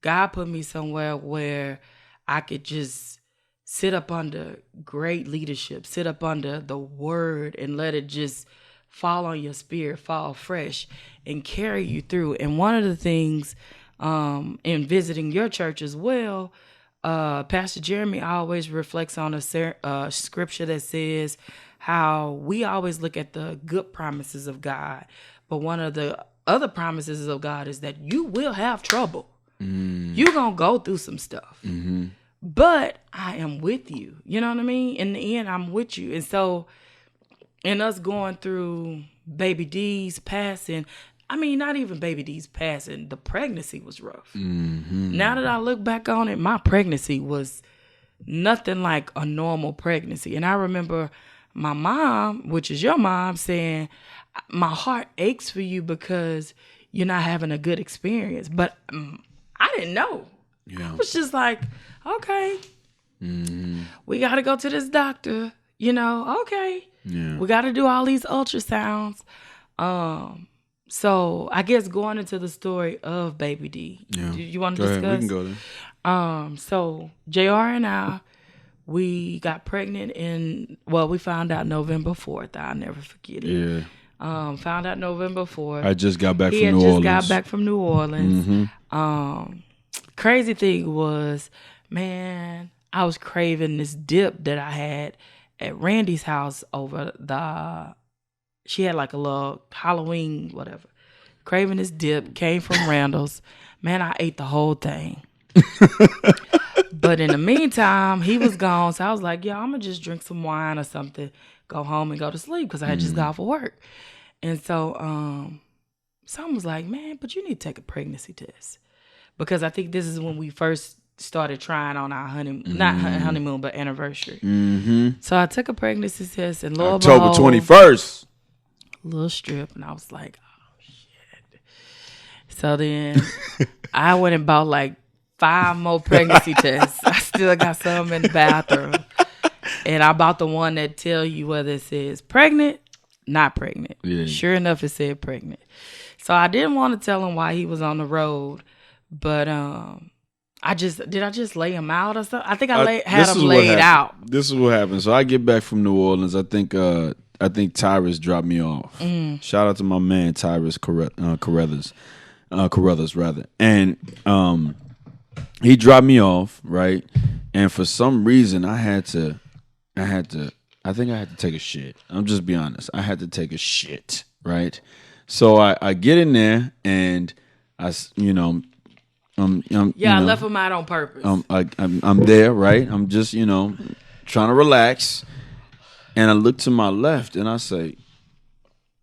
God put me somewhere where I could just sit up under great leadership, sit up under the word and let it just fall on your spirit, fall fresh and carry you through. And one of the things in visiting your church as well, Pastor Jeremy always reflects on a scripture that says how we always look at the good promises of God. But one of the other promises of God is that you will have trouble. You're going to go through some stuff. But I am with you. You know what I mean? In the end, I'm with you. And so in us going through baby D's passing, I mean, not even baby D's passing, the pregnancy was rough. Now that I look back on it, my pregnancy was nothing like a normal pregnancy. And I remember my mom, which is your mom, saying, my heart aches for you because you're not having a good experience. But I didn't know. I was just like, okay, we got to go to this doctor, you know, okay. We got to do all these ultrasounds. So I guess going into the story of baby D, do you want to discuss? Ahead. We can go there. So JR and I, we got pregnant we found out November 4th. I'll never forget it. Found out November 4th. I just got back from New Orleans. He had just got back from New Orleans. Crazy thing was, man, I was craving this dip that I had at Randy's house she had like a little Halloween, whatever. Craving this dip, came from Randall's. Man, I ate the whole thing. But in the meantime, he was gone. So I was like, yo, I'm going to just drink some wine or something, go home and go to sleep because I had just got off of work. And so someone was like, man, but you need to take a pregnancy test. Because I think this is when we first started trying on our honeymoon, not honeymoon, but anniversary. So I took a pregnancy test and Lord October 21st. Little strip. And I was like, oh, shit. So then I went and bought like 5 more pregnancy tests. I still got some in the bathroom. And I bought the one that tell you whether it says pregnant, not pregnant. Sure enough, it said pregnant. So I didn't want to tell him why he was on the road. But I just lay him out or something? I think I had him laid out. This is what happened. So I get back from New Orleans. I think Tyrus dropped me off. Shout out to my man Tyrus Carruthers, rather. And he dropped me off, right? And for some reason I think I had to take a shit. I'm just be honest. I had to take a shit, right? So I get in there and I left him out on purpose. I'm there, right? I'm just, trying to relax. And I look to my left and I say,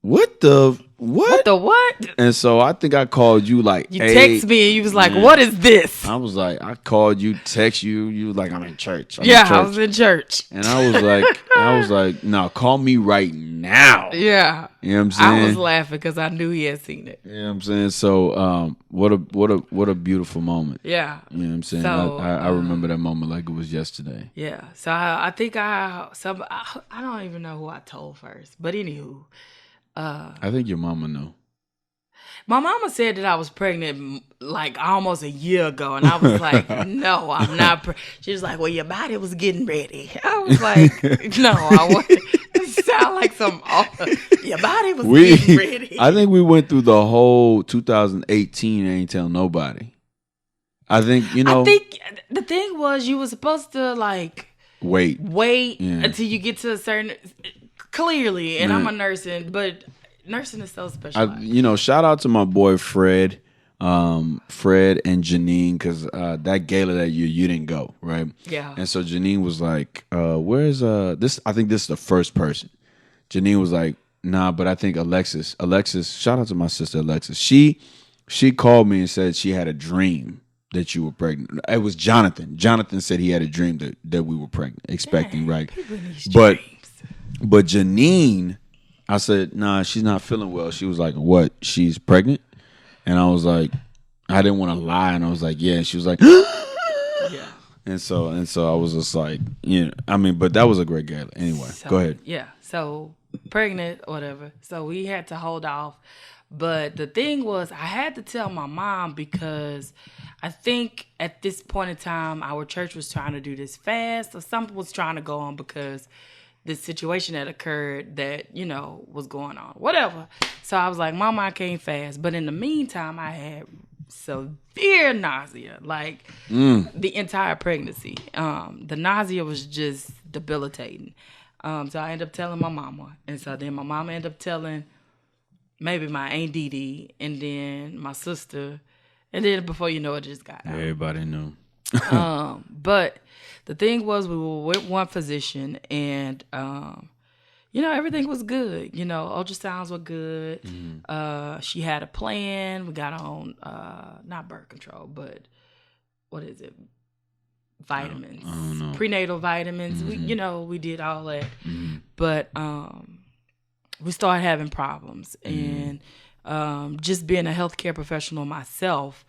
what the what? What the what? And so I think I called you like, you text me and you was like, what is this? I was like, I called you, text you. You was like, I'm in church. I was in church. And I was like, no, call me right now. Yeah. You know what I'm saying? I was laughing because I knew he had seen it. You know what I'm saying? So what a beautiful moment. Yeah. You know what I'm saying? So, I remember that moment like it was yesterday. Yeah. So I think I don't even know who I told first. But anywho. I think your mama knew. My mama said that I was pregnant like almost a year ago, and I was like, no, I'm not. She was like, well, your body was getting ready. I was like, no, I wasn't. It sound like some, your body was getting ready. I think we went through the whole 2018 and ain't tell nobody. I think, I think the thing was you were supposed to like wait until you get to a certain, Clearly, and I'm a nursing, but nursing is so special. Shout out to my boy Fred, Fred and Janine, because that gala that you didn't go, right? Yeah. And so Janine was like, "Where's this?" I think this is the first person. Janine was like, "Nah," but I think Alexis. Shout out to my sister Alexis. She called me and said she had a dream that you were pregnant. It was Jonathan. Jonathan said he had a dream that we were pregnant, expecting, right? But Janine, I said, nah, she's not feeling well. She was like, what? She's pregnant? And I was like, I didn't want to lie. And I was like, yeah. And she was like, yeah. And so I was just like, but that was a great gala. Anyway, go ahead. Yeah. So pregnant, whatever. So we had to hold off. But the thing was, I had to tell my mom because I think at this point in time, our church was trying to do this fast or something was trying to go on because this situation that occurred that, was going on, whatever. So I was like, Mama, I can't fast. But in the meantime, I had severe nausea, like the entire pregnancy. The nausea was just debilitating. So I ended up telling my mama. And so then my mama ended up telling maybe my Aunt Dee Dee, and then my sister, and then before you know it, just got out. Everybody knew. But the thing was, we were with one physician, and everything was good. Ultrasounds were good. She had a plan. We got on not birth control, but what is it? Vitamins, I don't know. Prenatal vitamins. We did all that, but we started having problems. And just being a healthcare professional myself,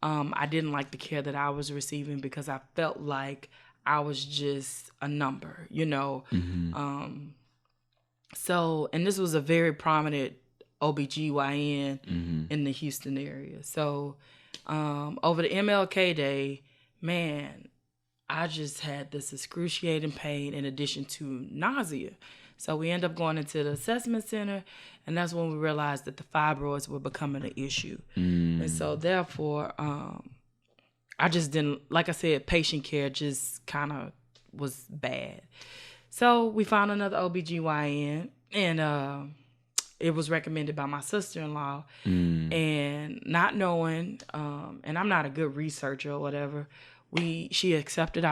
I didn't like the care that I was receiving because I felt like I was just a number, So, and this was a very prominent OBGYN in the Houston area. So, over the MLK Day, man, I just had this excruciating pain in addition to nausea. So we end up going into the assessment center, and that's when we realized that the fibroids were becoming an issue. And so therefore, I just didn't, like I said, patient care just kind of was bad. So we found another OBGYN, and it was recommended by my sister-in-law. And not knowing, and I'm not a good researcher or whatever, she accepted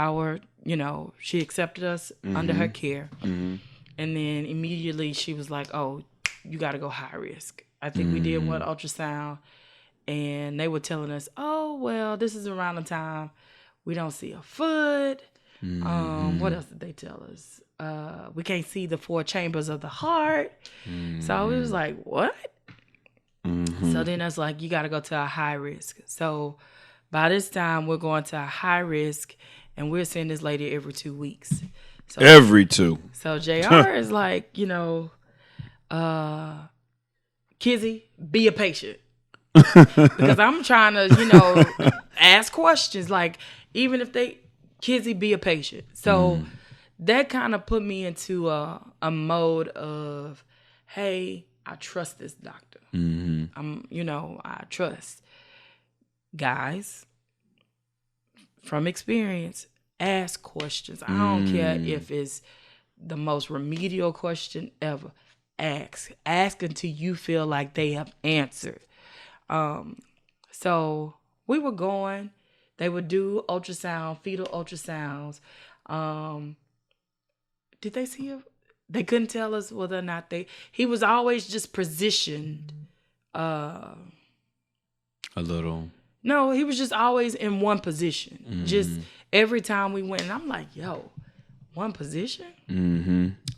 she accepted us under her care. And then immediately she was like, oh, you got to go high risk. I think we did one ultrasound, and they were telling us, oh, well, this is around the time we don't see a foot. What else did they tell us? We can't see the 4 chambers of the heart. So it was like, what? So then it's like, you got to go to a high risk. So by this time, we're going to a high risk, and we're seeing this lady every 2 weeks. So, every 2. So JR is like, Kizzy, be a patient. Because I'm trying to, ask questions. Like, even if Kizzy, be a patient. So that kind of put me into a mode of, hey, I trust this doctor. I trust. Guys, from experience, ask questions. I don't care if it's the most remedial question ever. Ask until you feel like they have answered. So we were going. They would do fetal ultrasounds. Did they see him? They couldn't tell us whether or not he was always just positioned. A little. No, he was just always in one position. Just every time we went, and I'm like, yo, one position?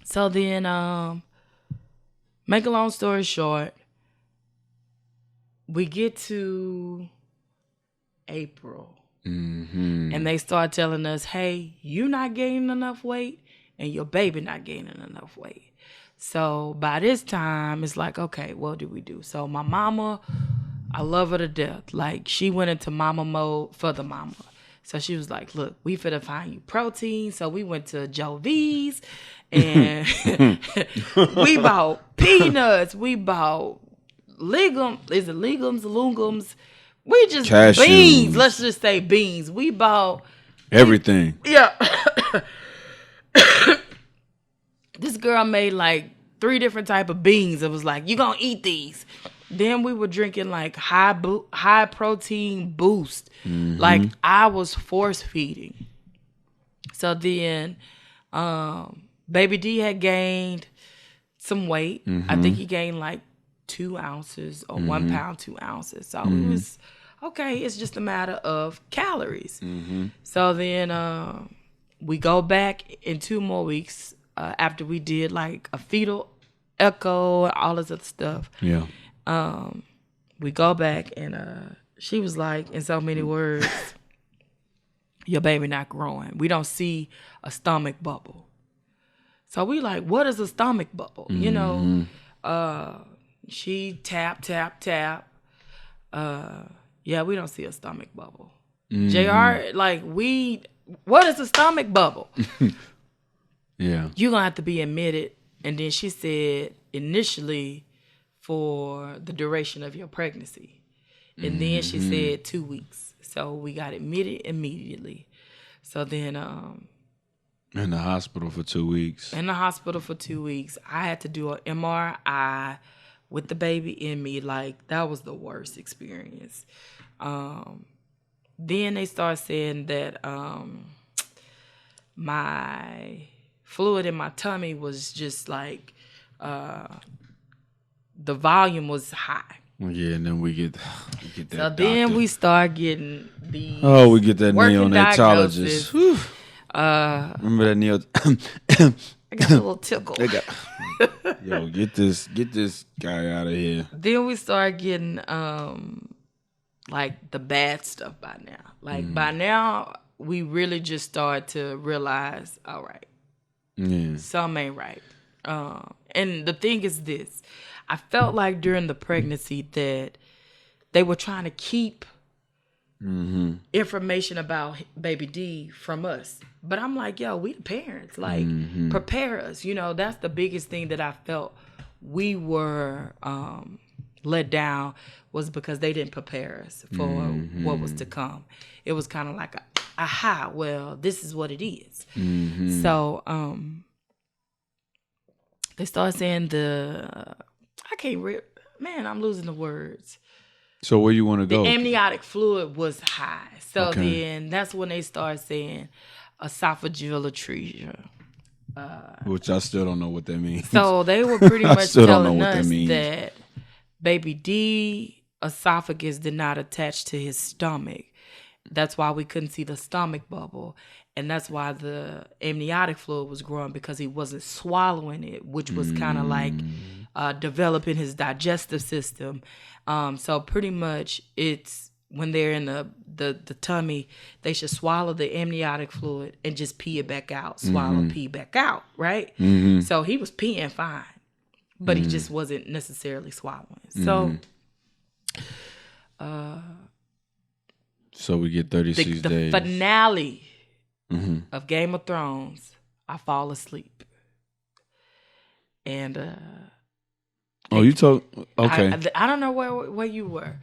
So then, make a long story short, we get to April, and they start telling us, hey, you not gaining enough weight, and your baby not gaining enough weight. So by this time, it's like, okay, what do we do? So my mama, I love her to death. Like, she went into mama mode for the mama. So she was like, look, we finna find you protein. So we went to Joe V's, and we bought peanuts. We bought legumes? We just Cashews. Beans. Let's just say beans. We bought everything. Yeah. This girl made like 3 different type of beans. It was like, you gonna eat these. Then we were drinking like high protein boost. Like I was force feeding. So then Baby D had gained some weight. I think he gained like 2 ounces or 1 pound, 2 ounces. So it was okay. It's just a matter of calories. So then we go back in 2 more weeks after we did like a fetal echo and all this other stuff. Yeah. We go back and she was like, in so many words, your baby not growing. We don't see a stomach bubble. So we like, what is a stomach bubble? You know, she tap. Yeah, we don't see a stomach bubble. JR, like what is a stomach bubble? Yeah. You're going to have to be admitted. And then she said, initially, for the duration of your pregnancy. And then she said 2 weeks. So we got admitted immediately. So then in the hospital for 2 weeks. In the hospital for 2 weeks. I had to do an MRI with the baby in me. Like, that was the worst experience. Then they started saying that my fluid in my tummy was just like the volume was high. Well, yeah, and then we get that. So then we start getting the we get that neonatologist. Remember that I got a little tickle. Yo, get this guy out of here. Then we start getting like the bad stuff by now. Like by now we really just start to realize, all right, something ain't right. And the thing is this. I felt like during the pregnancy that they were trying to keep information about baby D from us. But I'm like, yo, we the parents. Like, prepare us. You know, that's the biggest thing that I felt we were let down was because they didn't prepare us for what was to come. It was kind of like, aha, well, this is what it is. So they started saying I'm losing the words. So where you want to go? The amniotic fluid was high. So then that's when they started saying esophageal atresia. Which I still don't know what that means. So they were pretty much telling us that baby D esophagus did not attach to his stomach. That's why we couldn't see the stomach bubble. And that's why the amniotic fluid was growing, because he wasn't swallowing it, which was kind of like developing his digestive system. So pretty much it's when they're in the tummy, they should swallow the amniotic fluid and just pee it back out, swallow, pee back out, right? So he was peeing fine, but he just wasn't necessarily swallowing. So we get 36 days. The finale of Game of Thrones, I fall asleep. And you talk okay. I don't know where you were,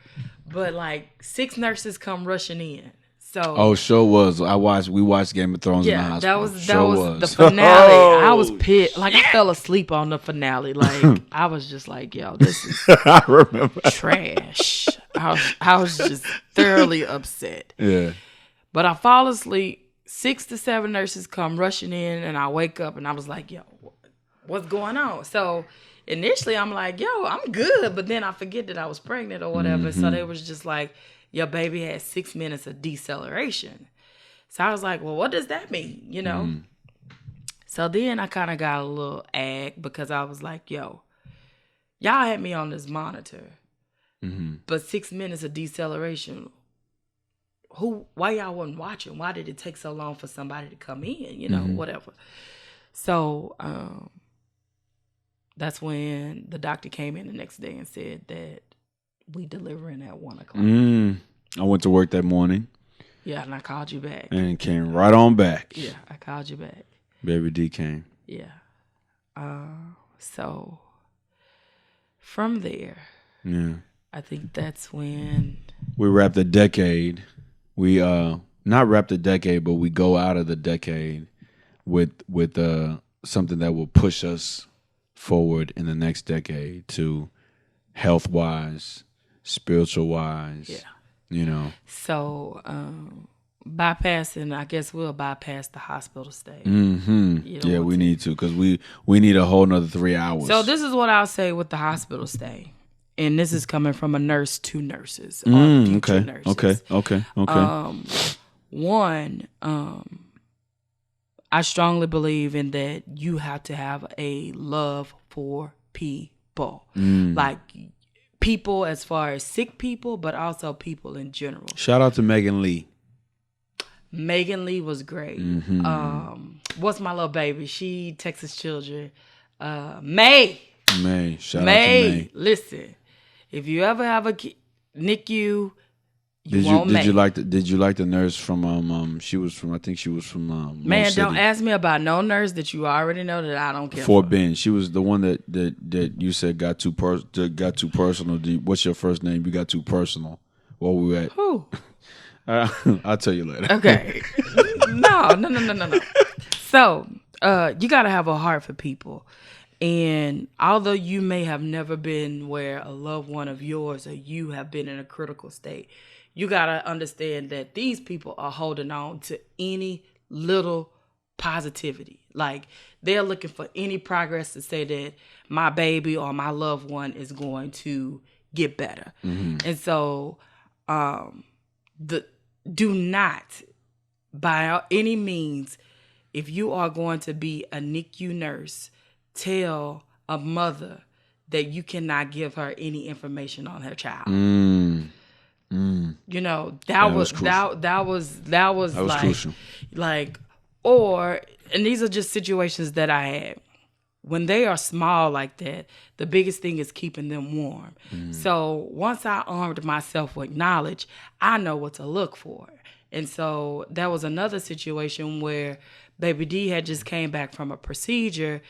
but like 6 nurses come rushing in. So sure was. We watched Game of Thrones in the hospital. that was the finale. I was pissed. Like I fell asleep on the finale. Like I was just like, yo, this is I remember trash. I was just thoroughly upset. Yeah. But I fall asleep. 6 to 7 nurses come rushing in, and I wake up, and I was like, yo, what's going on? So initially, I'm like, yo, I'm good. But then I forget that I was pregnant or whatever. So they was just like, your baby had 6 minutes of deceleration. So I was like, well, what does that mean? You know? So then I kind of got a little ag because I was like, yo, y'all had me on this monitor. But 6 minutes of deceleration, why y'all wasn't watching? Why did it take so long for somebody to come in? You know, whatever. So that's when the doctor came in the next day and said that we delivering at 1:00. I went to work that morning. Yeah, and I called you back. And came right on back. Yeah, I called you back. Baby D came. Yeah. So from there, I think that's when we wrapped a decade. We not wrapped a decade, but we go out of the decade with something that will push us forward in the next decade to health wise, spiritual wise. Yeah. You know. So bypassing, I guess we'll bypass the hospital stay. Yeah, we need to, because we need a whole nother 3 hours. So this is what I'll say with the hospital stay. And this is coming from a nurse to nurses. Or future nurses. Okay. One, I strongly believe in that you have to have a love for people. Like people as far as sick people, but also people in general. Shout out to Megan Lee. Megan Lee was great. What's my little baby? She Texas Children. May. Shout out to May. Listen, if you ever have a NICU, Did you like the nurse from she was from Man, Mo don't City. ask me about no nurse that you already know that I don't care Fort for. Bend. She was the one that you said got too personal. What's your first name? You got too personal. Where we at? Who? I'll tell you later. Okay. No. So, you got to have a heart for people. And although you may have never been where a loved one of yours or you have been in a critical state, you got to understand that these people are holding on to any little positivity. Like, they're looking for any progress to say that my baby or my loved one is going to get better. And so, do not, by any means, if you are going to be a NICU nurse, tell a mother that you cannot give her any information on her child. You know, that was crucial. Like, or, and these are just situations that I had. When they are small like that, the biggest thing is keeping them warm. So once I armed myself with knowledge, I know what to look for. And so that was another situation where Baby D had just came back from a procedure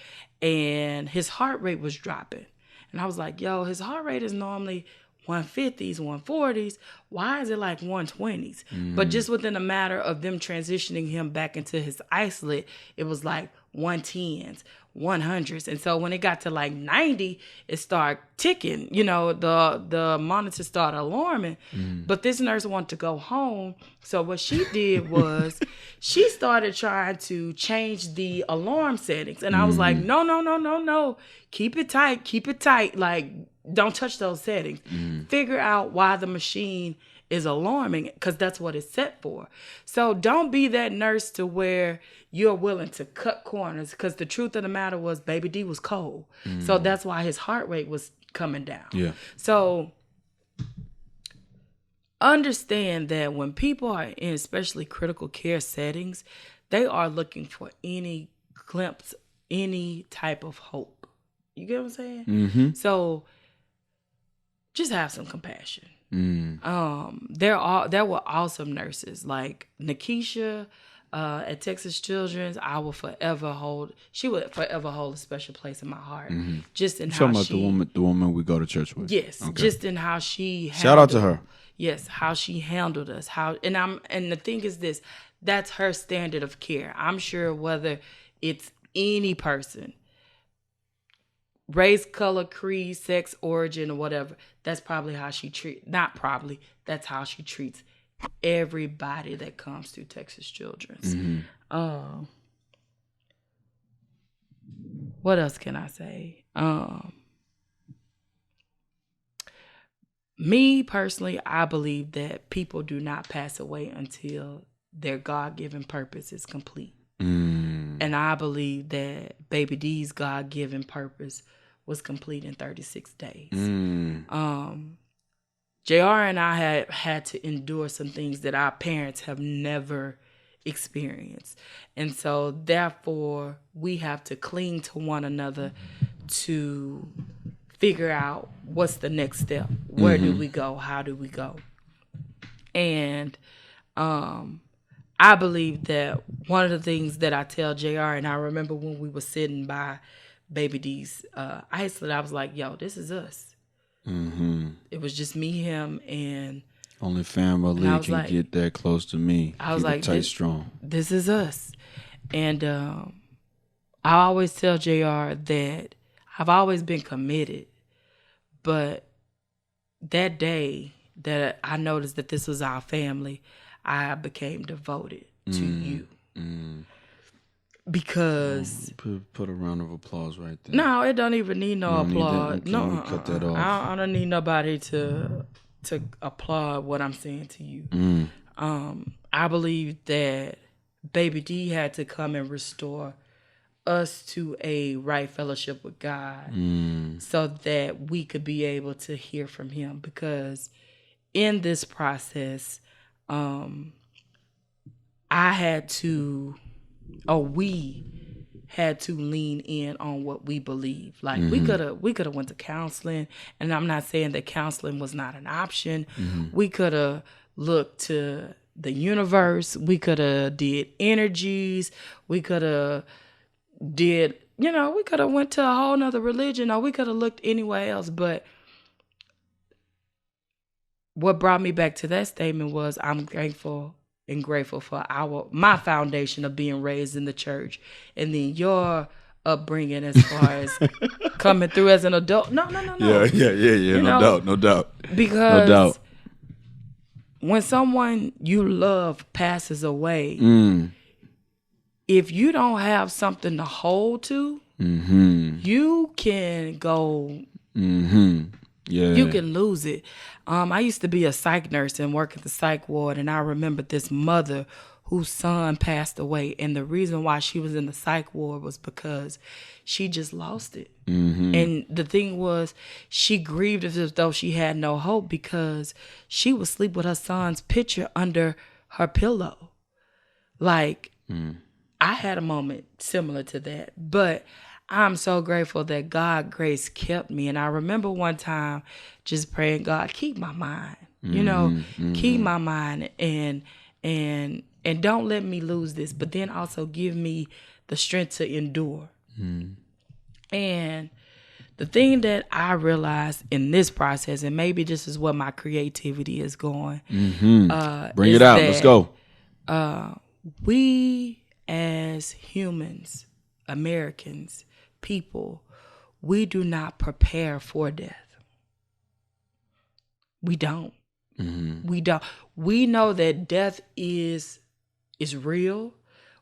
and his heart rate was dropping. And I was like, yo, his heart rate is normally 150s, 140s. Why is it like 120s? But just within a matter of them transitioning him back into his isolate, it was like 110s, 100s. And so when it got to like 90, it started ticking. You know, the monitor started alarming. But this nurse wanted to go home. So what she did was she started trying to change the alarm settings. And I was like, no. Keep it tight. Like, don't touch those settings. Figure out why the machine is alarming, because that's what it's set for. So don't be that nurse to where you're willing to cut corners, because the truth of the matter was Baby D was cold. So that's why his heart rate was coming down. Yeah. So understand that when people are in especially critical care settings, they are looking for any glimpse, any type of hope. You get what I'm saying? So just have some compassion. There were awesome nurses like Nikisha at Texas Children's. She would forever hold a special place in my heart. Just in how about the woman we go to church with. Yes, okay. Just in how she shout out to her. Yes, how she handled us. And the thing is this, that's her standard of care. I'm sure whether it's any person, race, color, creed, sex, origin, or whatever, that's probably how she that's how she treats everybody that comes through Texas Children's. What else can I say? Me personally, I believe that people do not pass away until their God-given purpose is complete. And I believe that Baby D's God-given purpose was complete in 36 days. JR and I had to endure some things that our parents have never experienced. And so therefore, we have to cling to one another to figure out what's the next step. Where do we go? How do we go? And I believe that one of the things that I tell JR, and I remember when we were sitting by Baby D's isolate, I was like, yo, this is us. It was just me, him, and only family can like, get that close to me. I was like, tight, strong. This is us. And I always tell JR that I've always been committed, but that day that I noticed that this was our family, I became devoted to you. Because put a round of applause right there. no, it don't even need no applause. Okay, No, cut that off. I don't need nobody to applaud what I'm saying to you. I believe that Baby D had to come and restore us to a right fellowship with God, so that we could be able to hear from Him. Because in this process, we had to lean in on what we believe. Like we could have went to counseling, and I'm not saying that counseling was not an option. We could have looked to the universe. We could have did energies. We could have we could have went to a whole nother religion, or we could have looked anywhere else. But what brought me back to that statement was I'm thankful and grateful for my foundation of being raised in the church, and then your upbringing as far as coming through as an adult. No. Yeah. No doubt. Because no doubt. When someone you love passes away, if you don't have something to hold to, you can go. Yeah. You can lose it. I used to be a psych nurse and work at the psych ward, and I remember this mother whose son passed away, and the reason why she was in the psych ward was because she just lost it. And the thing was, she grieved as though she had no hope, because she would sleep with her son's picture under her pillow. Like, I had a moment similar to that, but I'm so grateful that God grace kept me. And I remember one time just praying, God, keep my mind, keep my mind, and don't let me lose this, but then also give me the strength to endure. And the thing that I realized in this process, and maybe this is where my creativity is going. Bring it out. Let's go. We as humans, Americans, people, we do not prepare for death. We don't. We don't. We know that death is real.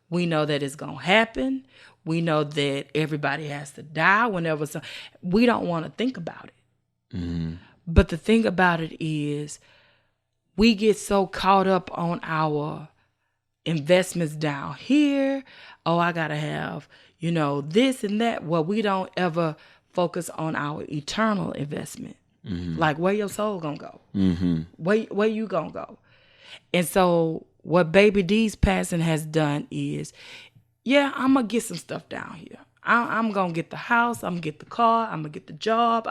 We know that it's gonna happen. We know that everybody has to die whenever. We don't want to think about it. But the thing about it is, we get so caught up on our investments down here. Oh, I gotta have, this and that. Well, we don't ever focus on our eternal investment. Like, where your soul gonna go? Where you gonna go? And so what Baby D's passing has done is, yeah, I'm gonna get some stuff down here. I'm gonna get the house, I'm gonna get the car, I'm gonna get the job,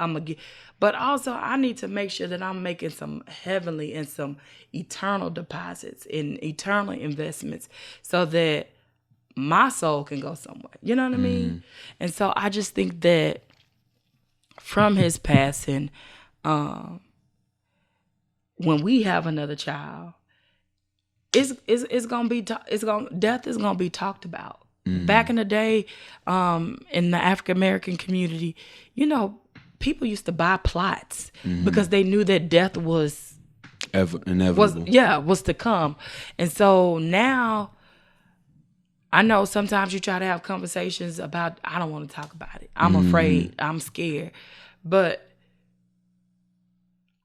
but also I need to make sure that I'm making some heavenly and some eternal deposits and eternal investments, so that my soul can go somewhere. You know what I mean? And so I just think that from his passing, when we have another child, it's gonna be death is gonna be talked about. Back in the day, in the African American community, people used to buy plots because they knew that death was inevitable. Was to come. And so now, I know sometimes you try to have conversations about, I don't want to talk about it. I'm afraid. I'm scared. But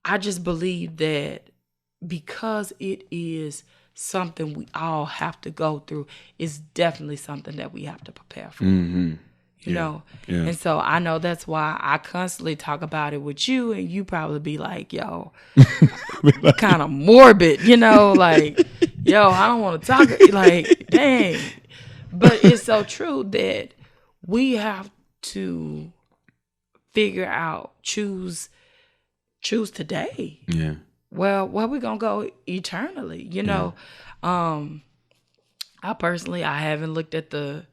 I just believe that because it is something we all have to go through, it's definitely something that we have to prepare for. You know? Yeah. And so I know that's why I constantly talk about it with you, and you probably be like, yo, kind of morbid, like, yo, I don't want to talk, like, dang. But it's so true that we have to figure out, choose today. Yeah. Well, where we gonna go eternally? I personally, I haven't looked at the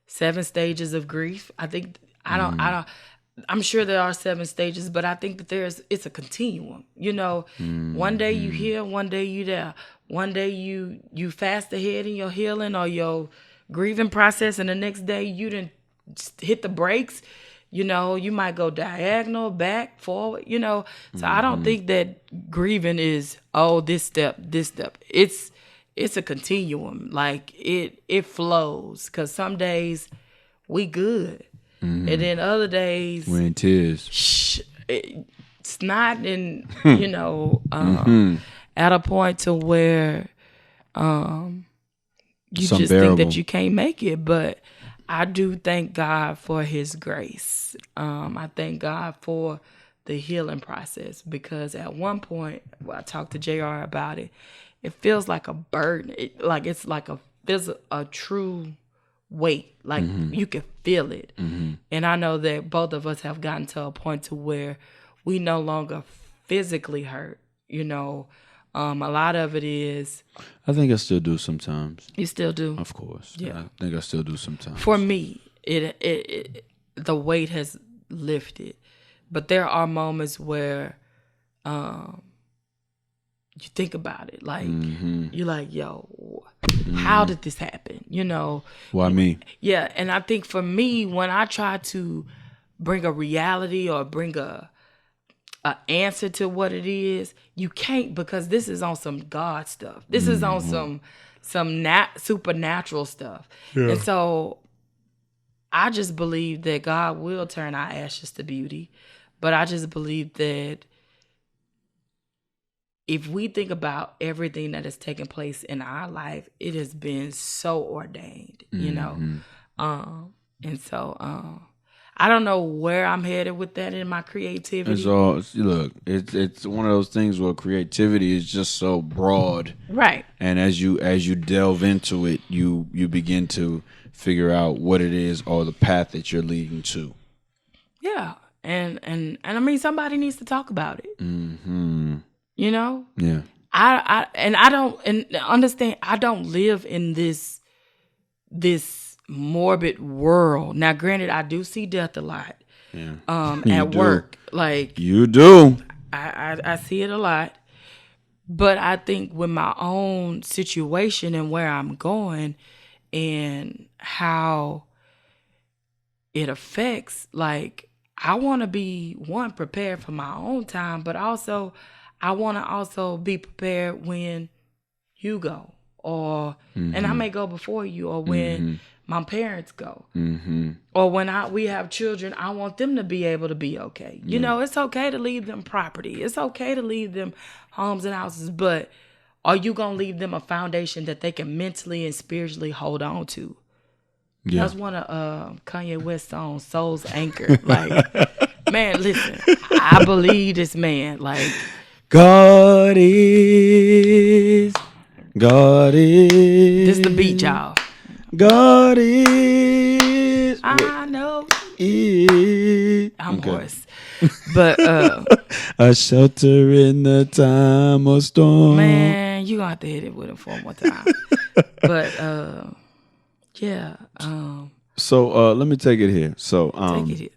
7 stages of grief. I think I'm sure there are 7 stages, but I think that it's a continuum. One day you here, one day you there. One day you fast ahead in your healing or your grieving process, and the next day you didn't hit the brakes. You know, you might go diagonal, back, forward, you know. So I don't think that grieving is, oh, this step. It's a continuum. Like it flows. Cause some days we good. And then other days We're in tears. It's not in, you know, at a point to where you It's just unbearable. think that you can't make it. But I do thank God for his grace. I thank God for the healing process, because at one point, I talked to JR about it, it feels like a burden. It's like a true weight. Like you can feel it. And I know that both of us have gotten to a point to where we no longer physically hurt, you know. A lot of it is. I think I still do sometimes. You still do? Of course. Yeah. I think I still do sometimes. For me, it the weight has lifted. But there are moments where you think about it. Like, you're like, yo, how did this happen? You know? Why me? Yeah, and I think for me, when I try to bring a reality or bring a answer to what it is, you can't, because this is on some God stuff. This is on some supernatural stuff. Yeah. And so I just believe that God will turn our ashes to beauty. But I just believe that if we think about everything that has taken place in our life, it has been so ordained, you know? And so I don't know where I'm headed with that in my creativity. It's one of those things where creativity is just so broad, right? And as you delve into it, you begin to figure out what it is or the path that you're leading to. Yeah, and I mean, somebody needs to talk about it. You know? Yeah. I don't understand. I don't live in this morbid world. Now, granted, I do see death a lot. Yeah. At work, like you do. I see it a lot. But I think with my own situation and where I'm going and how it affects, like, I want to be prepared for my own time, but also I want to also be prepared when you go, or and I may go before you, or when my parents go, or when we have children. I want them to be able to be okay. You know, it's okay to leave them property. It's okay to leave them homes and houses, but are you gonna leave them a foundation that they can mentally and spiritually hold on to? Yeah. That's one of Kanye West's songs, Soul's Anchor. Like, man, listen, I believe this man. Like, God is. This the beat, y'all. God is. I know. I'm okay. hoarse. But a shelter in the time of storm. Man, you gonna have to hit it with him for one more time. But yeah. So let me take it here. So take it here.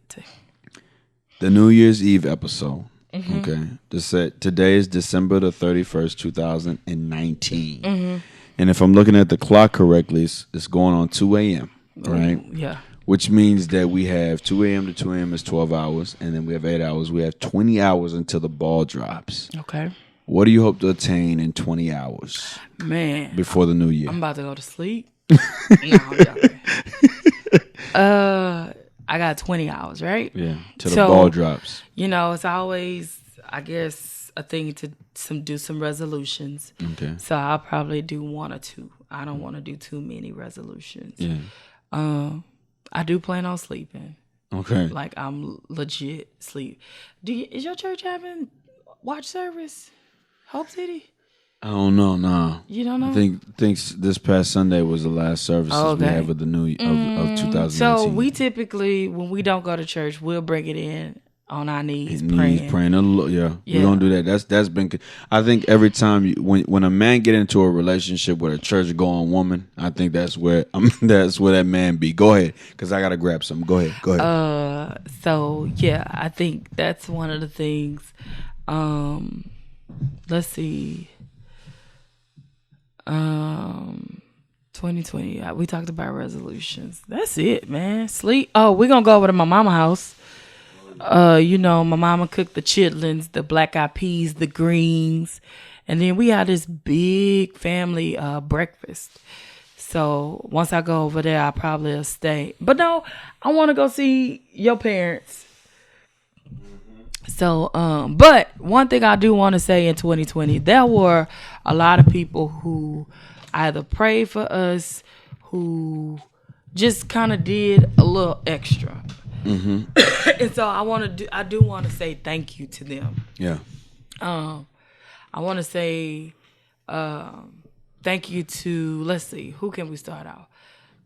The New Year's Eve episode. Okay. Today is December the 31st, 2019. And if I'm looking at the clock correctly, it's going on 2 a.m. Right? Yeah. Which means that we have 2 a.m. to 2 a.m. is 12 hours, and then we have 8 hours. We have 20 hours until the ball drops. Okay. What do you hope to attain in 20 hours? Man. Before the new year. I'm about to go to sleep. No, I'm joking. I got 20 hours, right? Yeah, till the ball drops. You know, it's always, I guess, a thing to do some resolutions. Okay. So I'll probably do one or two. I don't want to do too many resolutions. Yeah. I do plan on sleeping. Okay. Like, I'm legit sleep. Is your church having watch service? Hope City? I don't know. Nah. You don't know? I think this past Sunday was the last services we have of the new of 2019. So we typically, when we don't go to church, we'll bring it in on our knees, praying. Yeah, we don't do that. That's been. I think every time when a man get into a relationship with a church going woman, I think that's where that man be. Go ahead, because I gotta grab something. Go ahead. So yeah, I think that's one of the things. Let's see. 2020. We talked about resolutions. That's it, man. Sleep. Oh, we're gonna go over to my mama's house. My mama cooked the chitlins, the black eyed peas, the greens, and then we had this big family breakfast. So once I go over there, I probably will stay. But no, I want to go see your parents. So, but one thing I do want to say in 2020, there were a lot of people who either prayed for us, who just kind of did a little extra. Mm-hmm. And so I do want to say thank you to them. Yeah. I want to say thank you to, let's see, who can we start out?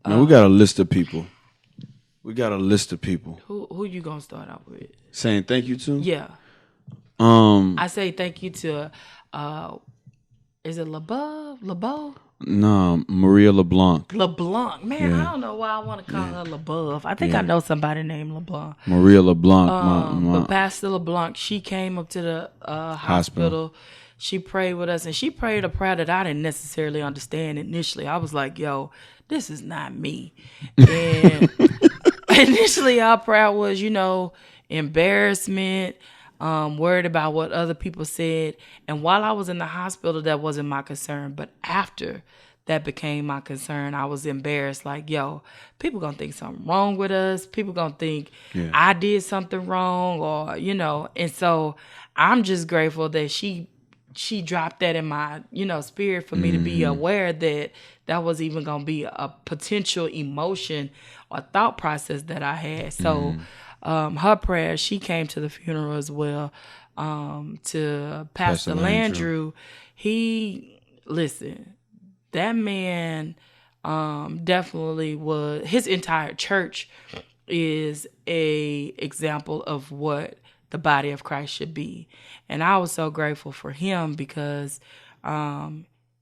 Man, we got a list of people. Who you gonna start out with? Saying thank you to? Yeah. I say thank you to is it LeBeau? No, Maria LeBlanc. LeBlanc. Man, yeah. I don't know why I want to call her LeBeau. I think I know somebody named LeBlanc. Maria LeBlanc. But Pastor LeBlanc, she came up to the hospital. She prayed with us, and she prayed a prayer that I didn't necessarily understand initially. I was like, yo, this is not me. And initially our prayer was, embarrassment, worried about what other people said. And while I was in the hospital, that wasn't my concern. But after that became my concern, I was embarrassed. Like, yo, people gonna think something wrong with us. People gonna think I did something wrong, or, And so I'm just grateful that she dropped that in my, spirit for me to be aware that was even gonna be a potential emotion or thought process that I had. So her prayer, she came to the funeral as well. To Pastor Landrew, that man definitely was, his entire church is a example of what the body of Christ should be. And I was so grateful for him because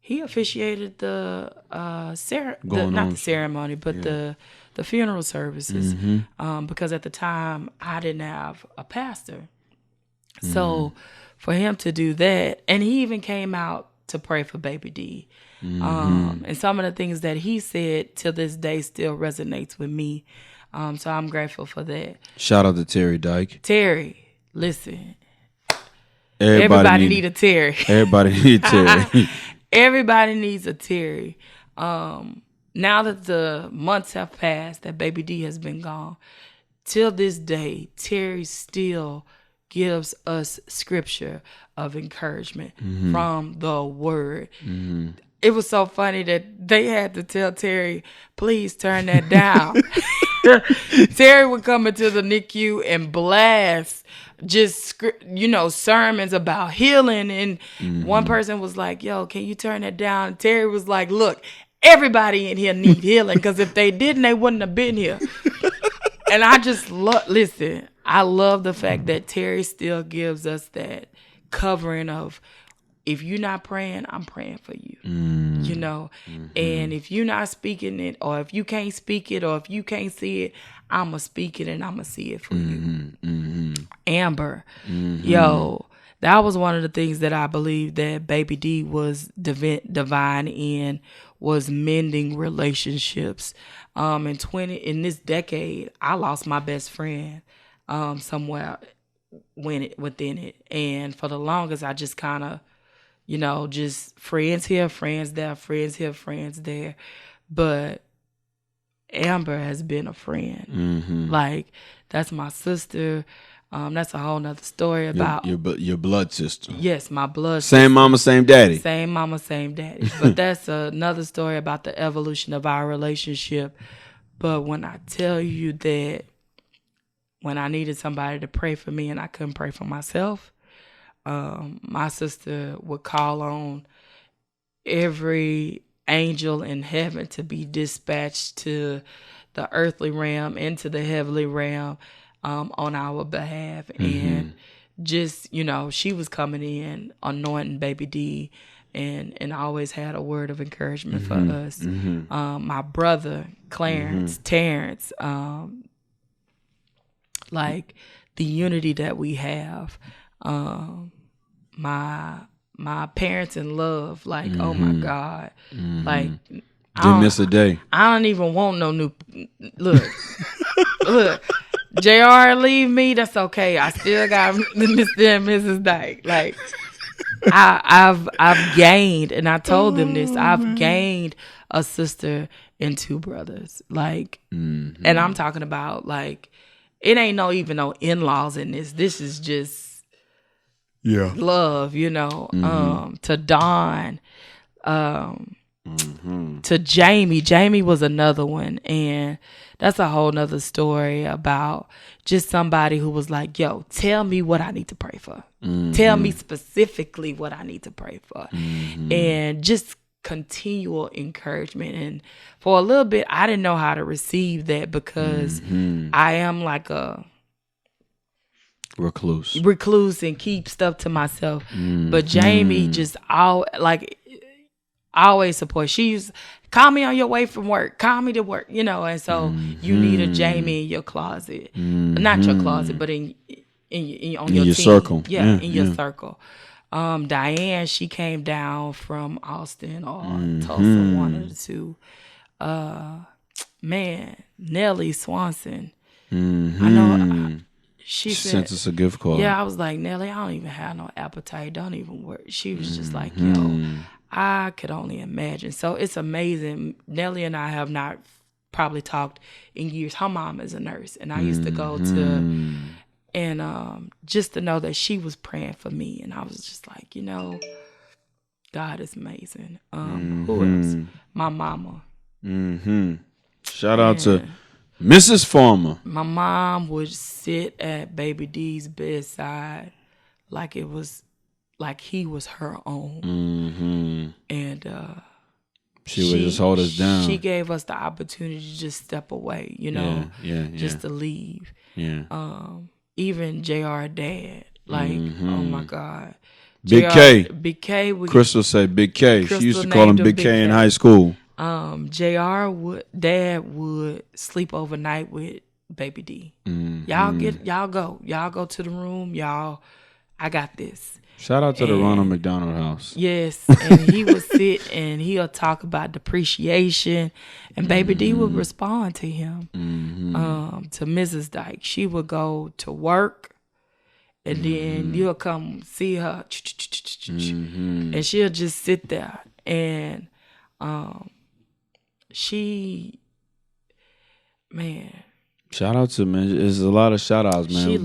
he officiated the ceremony, but the funeral services, because at the time I didn't have a pastor. So for him to do that, and he even came out to pray for Baby D. And some of the things that he said till this day still resonates with me. So I'm grateful for that. Shout out to Terry Dike. Terry, listen. Everybody need a Terry. Everybody need Terry. Everybody needs a Terry. Now that the months have passed, that Baby D has been gone, till this day, Terry still gives us scripture of encouragement from the word. It was so funny that they had to tell Terry, please turn that down. Terry would come into the NICU and blast just, sermons about healing. And one person was like, yo, can you turn that down? Terry was like, look, everybody in here need healing, because if they didn't, they wouldn't have been here. And I just I love the fact that Terry still gives us that covering of, if you're not praying, I'm praying for you, and if you're not speaking it, or if you can't speak it, or if you can't see it, I'm going to speak it and I'm going to see it for you. Amber, yo, that was one of the things that I believe that Baby D was divine in, was mending relationships. In this decade, I lost my best friend somewhere within it. And for the longest, I just kind of, just friends here, friends there, friends here, friends there. But Amber has been a friend. Like, that's my sister. That's a whole nother story about your blood sister. Yes, my blood sister. Same mama, same daddy. Same mama, same daddy. But that's another story about the evolution of our relationship. But when I tell you that when I needed somebody to pray for me and I couldn't pray for myself, my sister would call on every angel in heaven to be dispatched to the earthly realm, into the heavenly realm, on our behalf. And just, she was coming in anointing Baby D and always had a word of encouragement for us. My brother, Clarence, Terrence, like the unity that we have, my parents in love, like, oh my God, like, didn't miss a day. I don't even want no new, look, JR leave me, that's okay. I still got Mr. and Mrs. Dike. Like I've gained, and I told them this. I've gained a sister and two brothers. Like, and I'm talking about like it ain't even no in-laws in this. This is just love, you know. To Dawn, to Jamie. Jamie was another one, and that's a whole nother story about just somebody who was like, yo, tell me what I need to pray for. Tell me specifically what I need to pray for. And just continual encouragement. And for a little bit, I didn't know how to receive that because I am like a recluse and keep stuff to myself. But Jamie just always support. She used call me on your way from work, call me to work, you know. And so you need a Jamie in your closet, not your closet, but in your team. Circle. In your circle. Diane, she came down from Austin or Tulsa, one of the two. Nellie Swanson. I know. She sent us a gift card. Yeah, I was like, Nellie, I don't even have no appetite. Don't even work. She was just like, yo, I could only imagine. So it's amazing. Nellie and I have not probably talked in years. Her mom is a nurse, and I used to go to, and just to know that she was praying for me, and I was just like, you know, God is amazing. Who else? My mama. Shout out to Mrs. Farmer. My mom would sit at Baby D's bedside like it was like he was her own. And she would just hold us down. She gave us the opportunity to just step away, you know, just to leave. Even JR dad, like, oh my God. Big JR, K. Big K. Crystal said Big K. Crystal she used to call him Big K in high school. Dad would sleep overnight with Baby D. Y'all go to the room. I got this. Shout out to the Ronald McDonald House. Yes, and he would sit and he'll talk about depreciation, and Baby D would respond to him. To Mrs. Dike, she would go to work, and then you'll come see her, and she'll just sit there, and shout out to there's a lot of shout outs, man. She We'll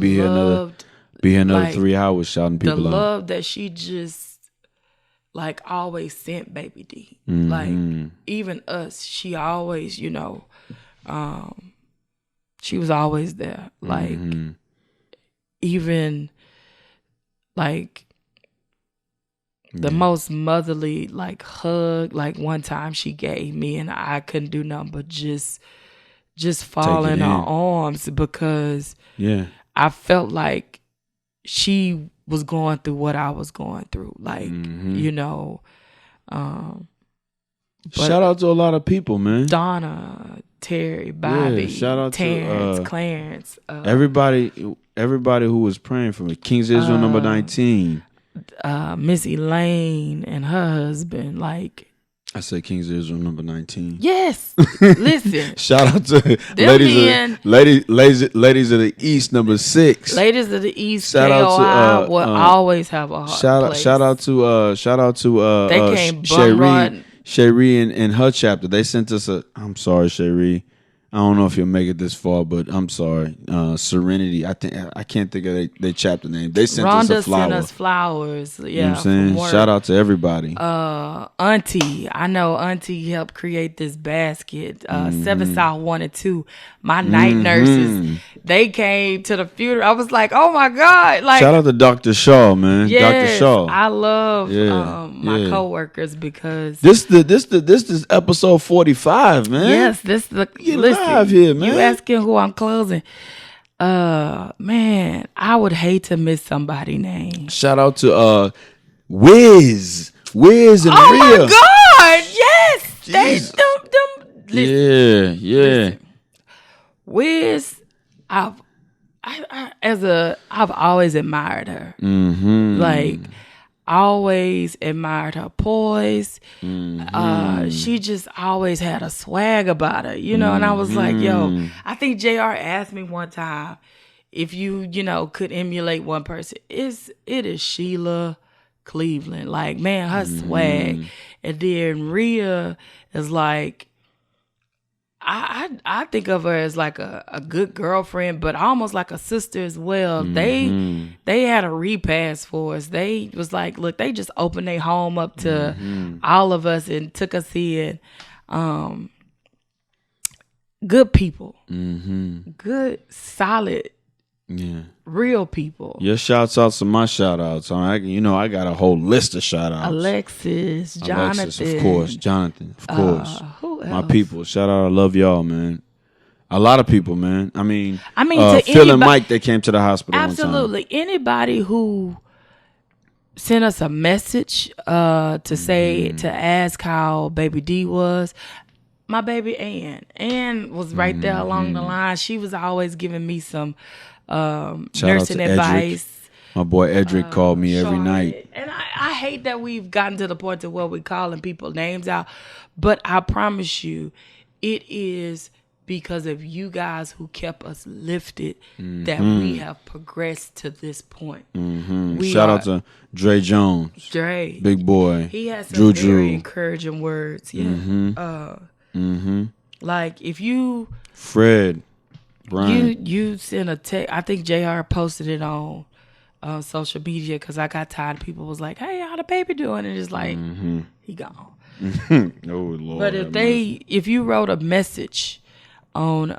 be here another 3 hours shouting people out. The love that she just like always sent Baby D. Like even us, she always, you know, she was always there. Like even like the most motherly like hug, like one time she gave me, and I couldn't do nothing but just fall in her arms because I felt like she was going through what I was going through. Like, you know, shout out to a lot of people, man. Donna, Terry, Bobby, shout out Terrence, to Clarence, everybody who was praying for me. King's Israel number 19. Miss Elaine and her husband, like I said King's Israel number 19. Yes. Listen. Shout out to ladies of the East number 6. Ladies of the East, shout KOI will always have a heart place. Shout out to they came Cherie and her chapter. They sent us I'm sorry, Cherie. I don't know if you'll make it this far, but I'm sorry. Serenity. I can't think of their chapter name. They sent us a flower. Rhonda sent us flowers. Yeah, you know what I'm saying? Shout out to everybody. Auntie. I know Auntie helped create this basket. 7 South 1 and 2. My night nurses, they came to the funeral. I was like, oh my God. Like, shout out to Dr. Shaw, man. Yes, Dr. Shaw. I love my coworkers because this is episode 45, man. Yes, this is listen, live here, man. You asking who I'm closing. Man, I would hate to miss somebody's name. Shout out to Wiz and Rhea. Oh my God, yes. Jeez. Listen, yeah. Wiz, I've always admired her. Like, always admired her poise. She just always had a swag about her, you know. And I was like, yo, I think JR asked me one time if you could emulate one person. It is Sheila Cleveland. Like, man, her swag. And then Rhea is like, I think of her as like a good girlfriend, but almost like a sister as well. They had a repass for us. They was like, look, they just opened their home up to all of us and took us in. Good people, good, solid, real people. Your shouts outs are my shout outs. I got a whole list of shout outs. Alexis, Jonathan, of course. Jonathan, of course. Who else? My people. Shout out. I love y'all, man. A lot of people, man. I mean, to Phil and Mike, they came to the hospital absolutely. one time. Anybody who sent us a message to ask how baby D was. My baby Ann was right there along the line. She was always giving me some nursing advice. My boy Edric called me every night. And I hate that we've gotten to the point to where we're calling people names out. But I promise you, it is because of you guys who kept us lifted that we have progressed to this point. Shout out to Dre Jones. Dre. Big boy. He has some very Drew. encouraging words. Yeah. Like if you... Fred. Brian. You sent a text. I think JR posted it on social media because I got tired. People was like, "Hey, how the baby doing?" And it's like, he gone. Oh Lord! But if you wrote a message on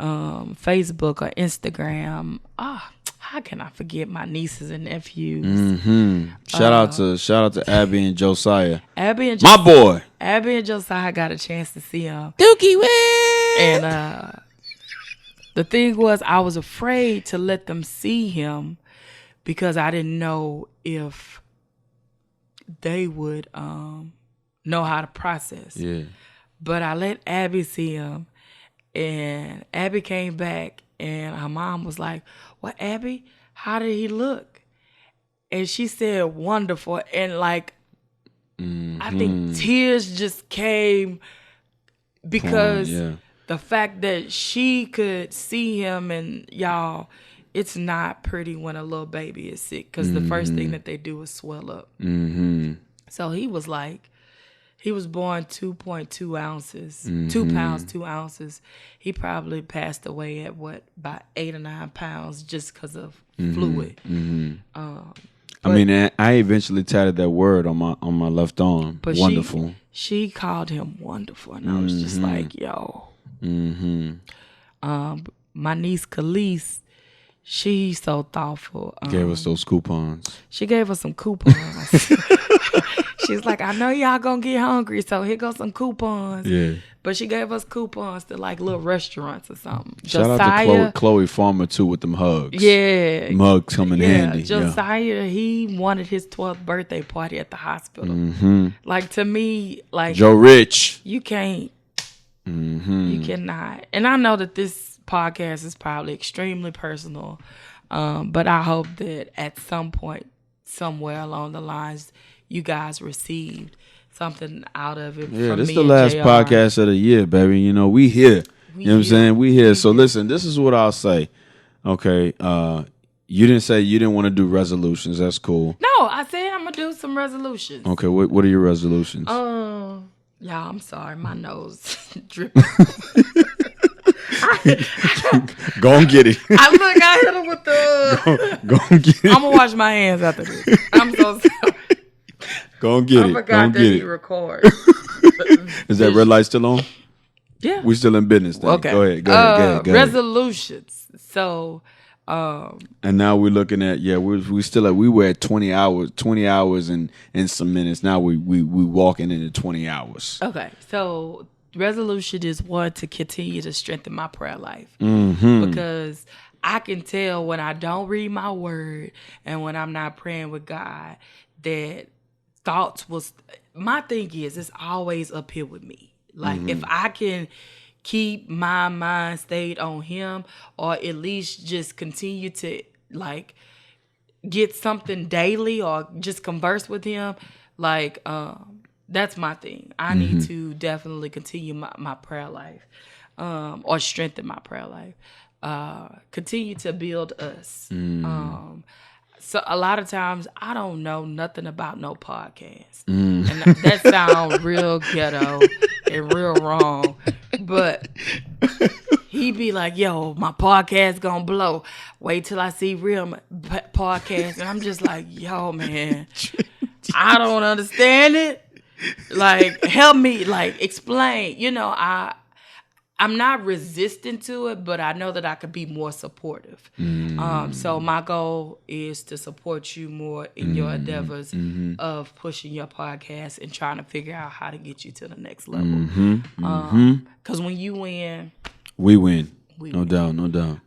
Facebook or Instagram, how can I forget my nieces and nephews? Shout out to Abby and Josiah. Abby and my boy. Abby and Josiah got a chance to see him. Dookie Way. And the thing was, I was afraid to let them see him because I didn't know if they would know how to process. Yeah. But I let Abby see him, and Abby came back, and her mom was like, "Well, Abby, how did he look?" And she said, "Wonderful." And like, I think tears just came because the fact that she could see him, and y'all, it's not pretty when a little baby is sick because the first thing that they do is swell up. So he was born 2.2 ounces, 2 pounds, 2 ounces. He probably passed away at about 8 or 9 pounds just because of fluid. I mean, I eventually tatted that word on my left arm. But wonderful. She called him wonderful, and I was just like, yo. My niece Khalees, she's so thoughtful. Gave us those coupons. She gave us some coupons. She's like, I know y'all gonna get hungry, so here goes some coupons. Yeah. But she gave us coupons to like little restaurants or something. Shout out to Chloe Farmer too with them hugs. Yeah. Them hugs come in handy. Josiah, he wanted his 12th birthday party at the hospital. Like to me, like Joe Rich. You can't. You cannot. And I know that this podcast is probably extremely personal, but I hope that at some point, somewhere along the lines, you guys received something out of it. Yeah, from this me is the last JR. podcast of the year, baby. You know, we here. You know what I'm saying? We here. So listen, this is what I'll say. Okay, you didn't say you didn't want to do resolutions. That's cool. No, I said I'm gonna do some resolutions. Okay, what are your resolutions? Y'all, I'm sorry, my nose dripping. Go and get it. I hit him with the. Go and get it. I'm gonna wash my hands after this. I'm so sorry. Go and get it. I forgot that he record. Is that red light still on? Yeah. We still in business. Then. Okay. Go ahead. Resolutions. So. And now we're looking at we were at 20 hours and some minutes. Now we walking into 20 hours. Okay. So resolution is one to continue to strengthen my prayer life because I can tell when I don't read my word and when I'm not praying with God that my thing is it's always up here with me. Like if I can keep my mind stayed on him or at least just continue to like get something daily or just converse with him, like that's my thing. I need to definitely continue my prayer life, or strengthen my prayer life. Continue to build us. So a lot of times I don't know nothing about no podcast, and that sounds real ghetto and real wrong, but he be like, "Yo, my podcast gonna blow. Wait till I see real podcast," and I'm just like, "Yo, man, I don't understand it. Like, help me, like, explain." You know, I'm not resistant to it, but I know that I could be more supportive. So my goal is to support you more in your endeavors of pushing your podcast and trying to figure out how to get you to the next level. Because when you win, we win. No doubt, no doubt.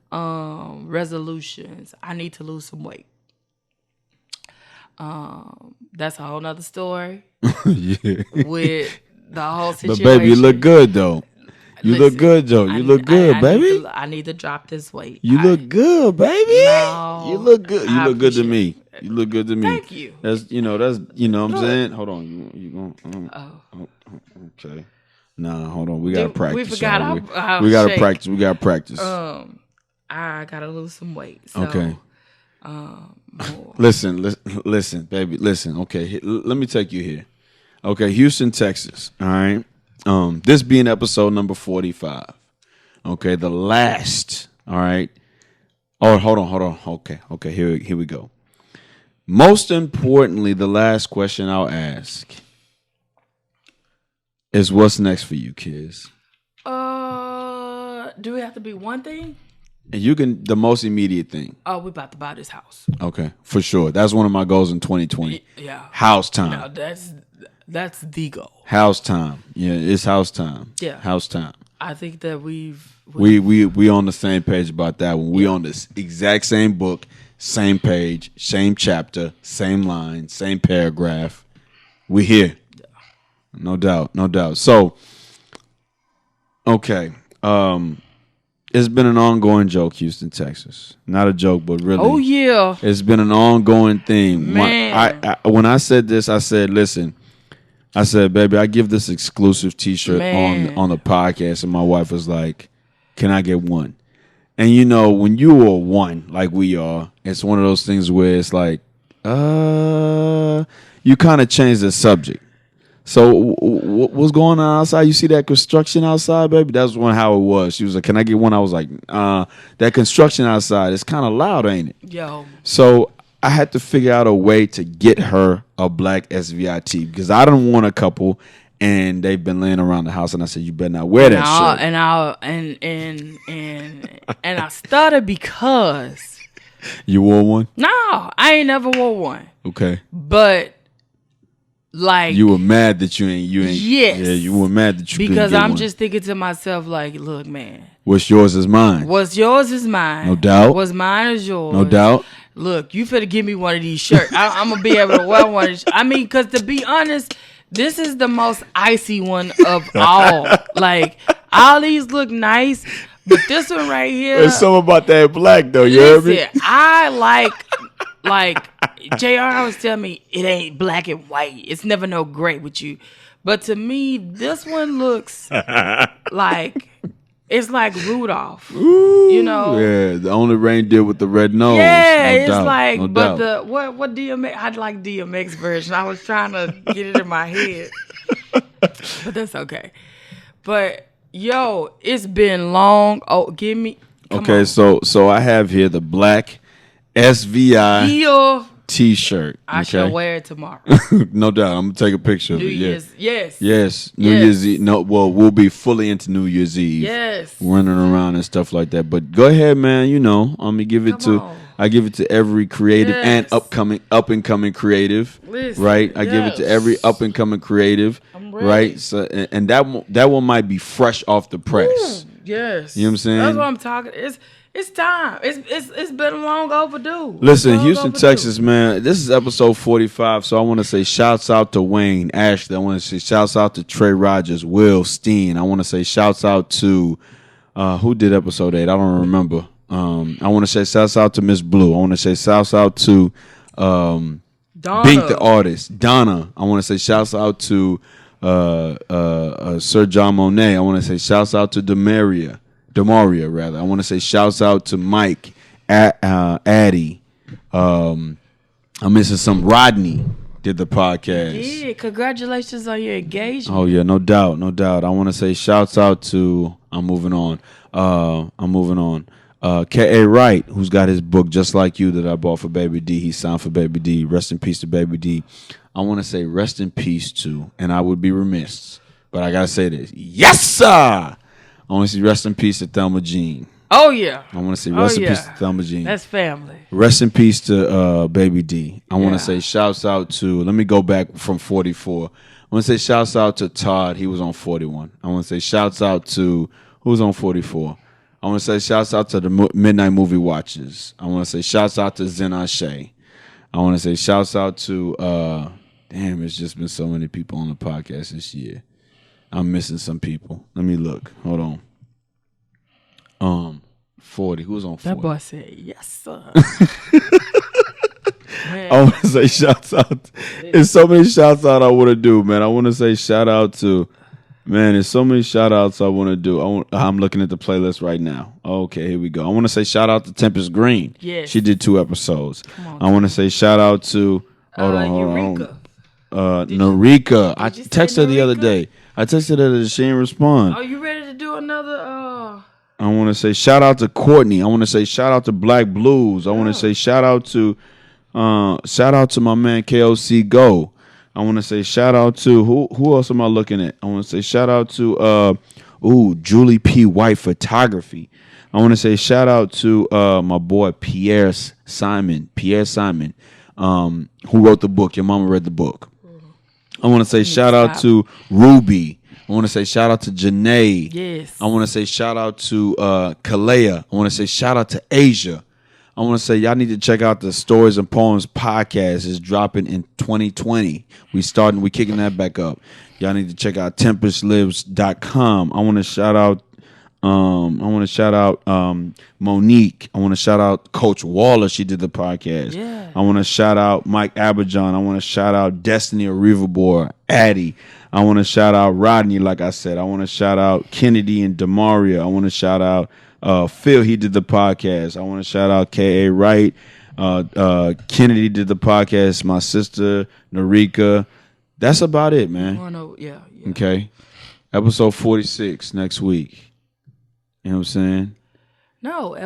Resolutions. I need to lose some weight. That's a whole nother story. Yeah. With the whole situation. But baby, you look good though. You look good, Joe. You look good, baby. I need to drop this weight. You look good, baby. No, you look good. You look good to me. it. You look good to me. Thank you. That's what I'm saying. Hold on. You going? Okay. Nah, hold on. We gotta practice. We forgot how we gotta shake. practice. We gotta practice. I gotta lose some weight. So, okay. More. Listen, baby. Listen. Okay. Let me take you here. Okay, Houston, Texas. All right. This being episode number 45. Okay, the last. All right. Oh, hold on. Okay. Here we go. Most importantly, the last question I'll ask is, what's next for you, kids? Do it have to be one thing? And you can, the most immediate thing. Oh, we about to buy this house. Okay, for sure. That's one of my goals in 2020. Yeah. House time. No, that's the goal. House time. Yeah, it's house time. Yeah. House time. I think that we on the same page about that one. We on this exact same book, same page, same chapter, same line, same paragraph. We here. Yeah. No doubt. So, okay. It's been an ongoing joke, Houston, Texas. Not a joke, but really. Oh yeah. It's been an ongoing thing. Man. When I said this, I said, listen. I said, baby, I give this exclusive T-shirt on the podcast, and my wife was like, "Can I get one?" And you know, when you are one like we are, it's one of those things where it's like, you kind of change the subject. So what's going on outside? You see that construction outside, baby? That's how it was. She was like, "Can I get one?" I was like, that construction outside, it's kind of loud, ain't it? Yo. So I had to figure out a way to get her a black SVIT because I don't want a couple, and they've been laying around the house, and I said, "You better not wear that shirt." And I started because you wore one. No, I ain't never wore one. Okay, but like you were mad that you ain't. Yes, yeah, you were mad that you because couldn't get I'm one. just thinking to myself like, look, man, what's yours is mine. What's yours is mine. No doubt. What's mine is yours. No doubt. Look, you finna give me one of these shirts. I'm gonna be able to wear one of these. I mean, because to be honest, this is the most icy one of all. Like, all these look nice, but this one right here. There's something about that black, though. You heard me? I like, JR always tell me it ain't black and white. It's never no gray with you. But to me, this one looks like... It's like Rudolph, you know. Yeah, the only reindeer with the red nose. Yeah, no it's doubt, like, no but doubt. what DMX? I'd like DMX version. I was trying to get it in my head, but that's okay. But yo, it's been long. Oh, give me. Okay, so I have here the black SVI T-shirt. I shall wear it tomorrow. No doubt. I'm gonna take a picture of it. Year's, yes. New Year's Eve. No, well, we'll be fully into New Year's Eve. Yes. Running around and stuff like that. But go ahead, man. You know, I'm gonna give it I give it to every creative and up and coming creative. Listen, right? I give it to every up and coming creative. I'm ready. Right? So and that one might be fresh off the press. Ooh, yes. You know what I'm saying? That's what I'm talking. It's time. It's been long overdue. Listen, Houston, Texas, man. This is episode 45, so I want to say shouts out to Wayne, Ashley. I want to say shouts out to Trey Rogers, Will Steen. I want to say shouts out to who did episode 8? I don't remember. I want to say shouts out to Miss Blue. I want to say shouts out to Donna. Bink the artist, Donna. I want to say shouts out to Sir John Monet. I want to say shouts out to Demaria rather. I want to say shouts out to Mike, Addie. I'm missing some. Rodney did the podcast. Yeah, congratulations on your engagement. Oh yeah, no doubt. I want to say shouts out to. I'm moving on. K.A. Wright, who's got his book Just Like You that I bought for Baby D. He signed for Baby D. Rest in peace to Baby D. I want to say rest in peace to, and I would be remiss, but I gotta say this. Yes, sir. I want to say rest in peace to Thelma Jean. Oh yeah. I want to say rest in peace to Thelma Jean. That's family. Rest in peace to Baby D. I want to say shouts out to. Let me go back from 44. I want to say shouts out to Todd. He was on 41. I want to say shouts out to who's on 44. I want to say shouts out to the Midnight Movie Watchers. I want to say shouts out to Zen Ashe. I want to say shouts out to, it's just been so many people on the podcast this year. I'm missing some people. Let me look. Hold on. 40. Who's on 40? That boy said, yes, sir. I want to say shouts out. There's so many shouts out I want to do, man. I want to say shout out to, man, there's so many shout outs I want to do. I'm looking at the playlist right now. Okay, here we go. I want to say shout out to Tempest Green. Yes. She did 2 episodes. Come on, I want to say shout out to, Eureka. Narika. I you say texted her the other Narika? day. I texted her that she didn't respond. Are you ready to do another? I want to say shout out to Courtney. I want to say shout out to Black Blues. I want to say shout out to my man KOC Go. I want to say shout out to who else am I looking at? I want to say shout out to Julie P. White Photography. I want to say shout out to my boy Pierre Simon, who wrote the book. Your mama read the book. I want to say shout out to Ruby. I want to say shout out to Janae. Yes. I want to say shout out to Kalea. I want to say shout out to Asia. I want to say y'all need to check out the Stories and Poems podcast. It's dropping in 2020. We kicking that back up. Y'all need to check out tempestlives.com. I want to shout out Monique. I want to shout out Coach Waller. She did the podcast. Yeah. I want to shout out Mike Aberjon. I want to shout out Destiny Arrivabor, Addie. I want to shout out Rodney, like I said. I want to shout out Kennedy and Demaria. I want to shout out Phil. He did the podcast. I want to shout out K.A. Wright. Kennedy did the podcast. My sister, Narika. That's about it, man. Yeah. Okay. Episode 46 next week. You know what I'm saying? No,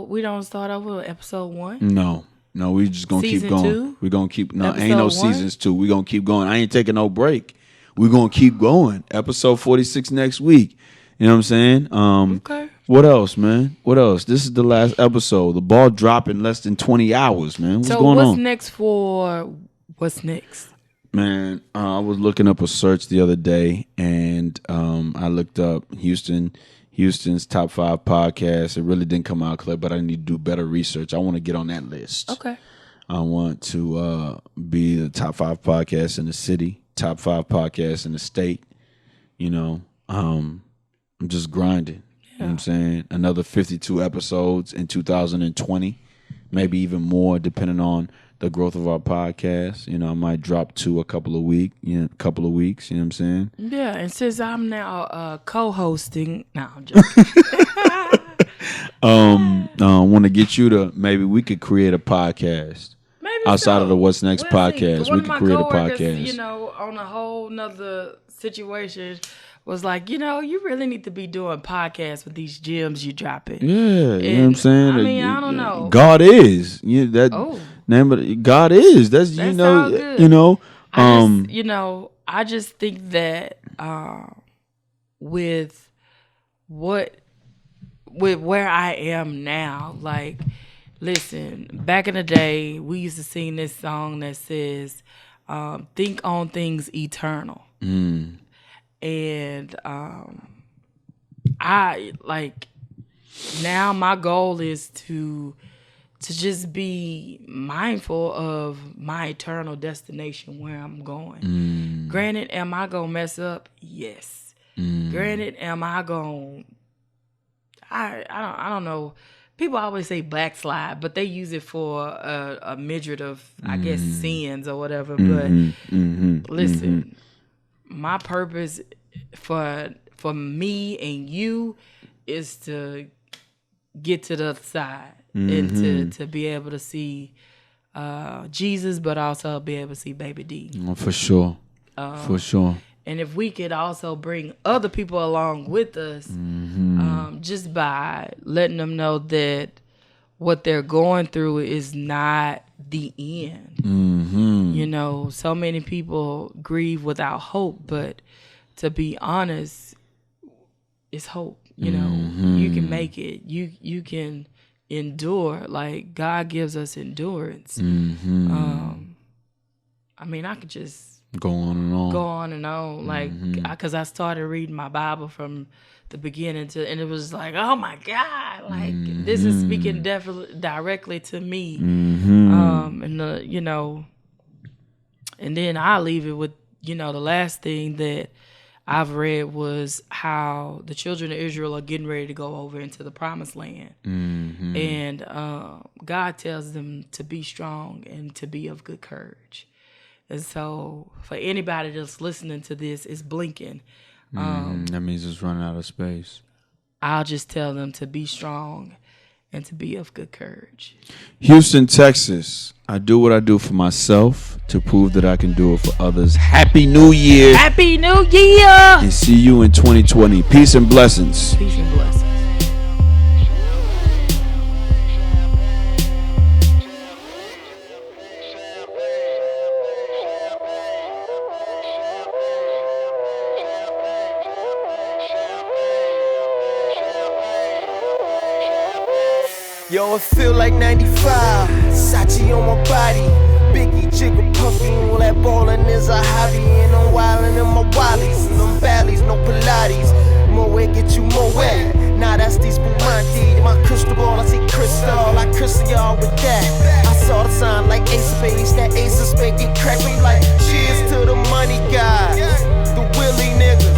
we don't start off with episode 1. No, we just going to keep going. 2? We're going to keep, Episode ain't no 1? seasons 2. We're going to keep going. I ain't taking no break. We're going to keep going. Episode 46 next week. You know what I'm saying? Okay. What else, man? What else? This is the last episode. The ball dropped in less than 20 hours, man. What's going on? What's next? Man, I was looking up a search the other day, and I looked up Houston's top 5 podcasts. It really didn't come out clear, but I need to do better research. I want to get on that list. Okay. I want to be the top 5 podcasts in the city, top 5 podcasts in the state. You know, I'm just grinding. You know what I'm saying? Another 52 episodes in 2020, maybe even more, depending on the growth of our podcast. You know, I might drop 2 a couple of weeks. You know what I'm saying? Yeah, and since I'm now co-hosting, no, I'm joking. I want to get you to, maybe we could create a podcast. Maybe outside so. of the What's Next podcast. We could create a podcast. You know, on a whole nother situation, was like, you know, you really need to be doing podcasts with these gems you dropping. Yeah, you know what I'm saying? I mean, I don't know. God is. Name of it, God is. That's you know, good. You know. I just think that with where I am now, like, listen, back in the day, we used to sing this song that says, think on things eternal. And I like, now my goal is to just be mindful of my eternal destination, where I'm going. Granted, am I gonna mess up? Yes. Granted, am I gonna I don't know, people always say backslide, but they use it for a measure of, I guess, sins or whatever. But listen, my purpose for me and you is to get to the other side and to be able to see Jesus, but also be able to see Baby D. Oh, for sure. For sure. And if we could also bring other people along with us, just by letting them know that what they're going through is not the end. You know, so many people grieve without hope, but to be honest, it's hope. You know, you can make it. You can endure. Like, God gives us endurance. I mean, I could just go on and on. Like, because I started reading my Bible from the beginning and it was like, oh my God, like this is speaking directly to me. And you know, and then I leave it with, you know, the last thing that I've read was how the children of Israel are getting ready to go over into the promised land. And God tells them to be strong and to be of good courage. And so for anybody that's listening to this, it's blinking. That means it's running out of space. I'll just tell them to be strong and to be of good courage. Houston, Texas. I do what I do for myself to prove that I can do it for others. Happy New Year. Happy New Year. And see you in 2020. Peace and blessings. Peace and blessings. Yo, it feel like 95, Sachi on my body, Biggie, Jigger, Puffy, all that ballin' is a hobby. And I'm wildin' in my wallies, them valleys, no Pilates. More way get you more wet, nah that's the Spumante. My crystal ball, I see crystal, I crystal y'all with that. I saw the sign like Ace of Spades, that Ace of Spades get cracked me like cheers to the money guys, the Willie niggas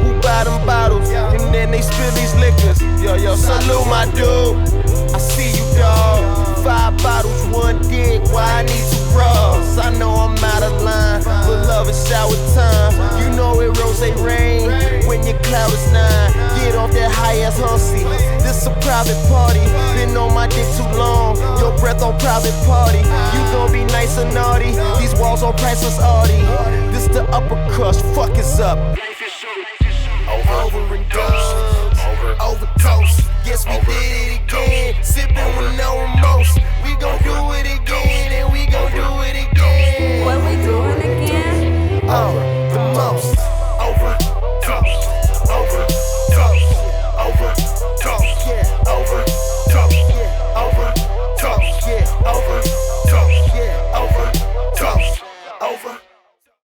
who buy them bottles, and then they spill these liquors. Yo, salute my dude. I see you, dawg. 5 bottles, 1 dick. Why I need 2 bras? I know I'm out of line, but love is shower time. You know it rose rain when your cloud is 9. Get off that high ass hussy. This a private party. Been on my dick too long. Your breath on private party. You gon' be nice and naughty. These walls on priceless Audi. This the upper crust. Fuck is up. Over and done. Overdose. Guess we did it again. Sipping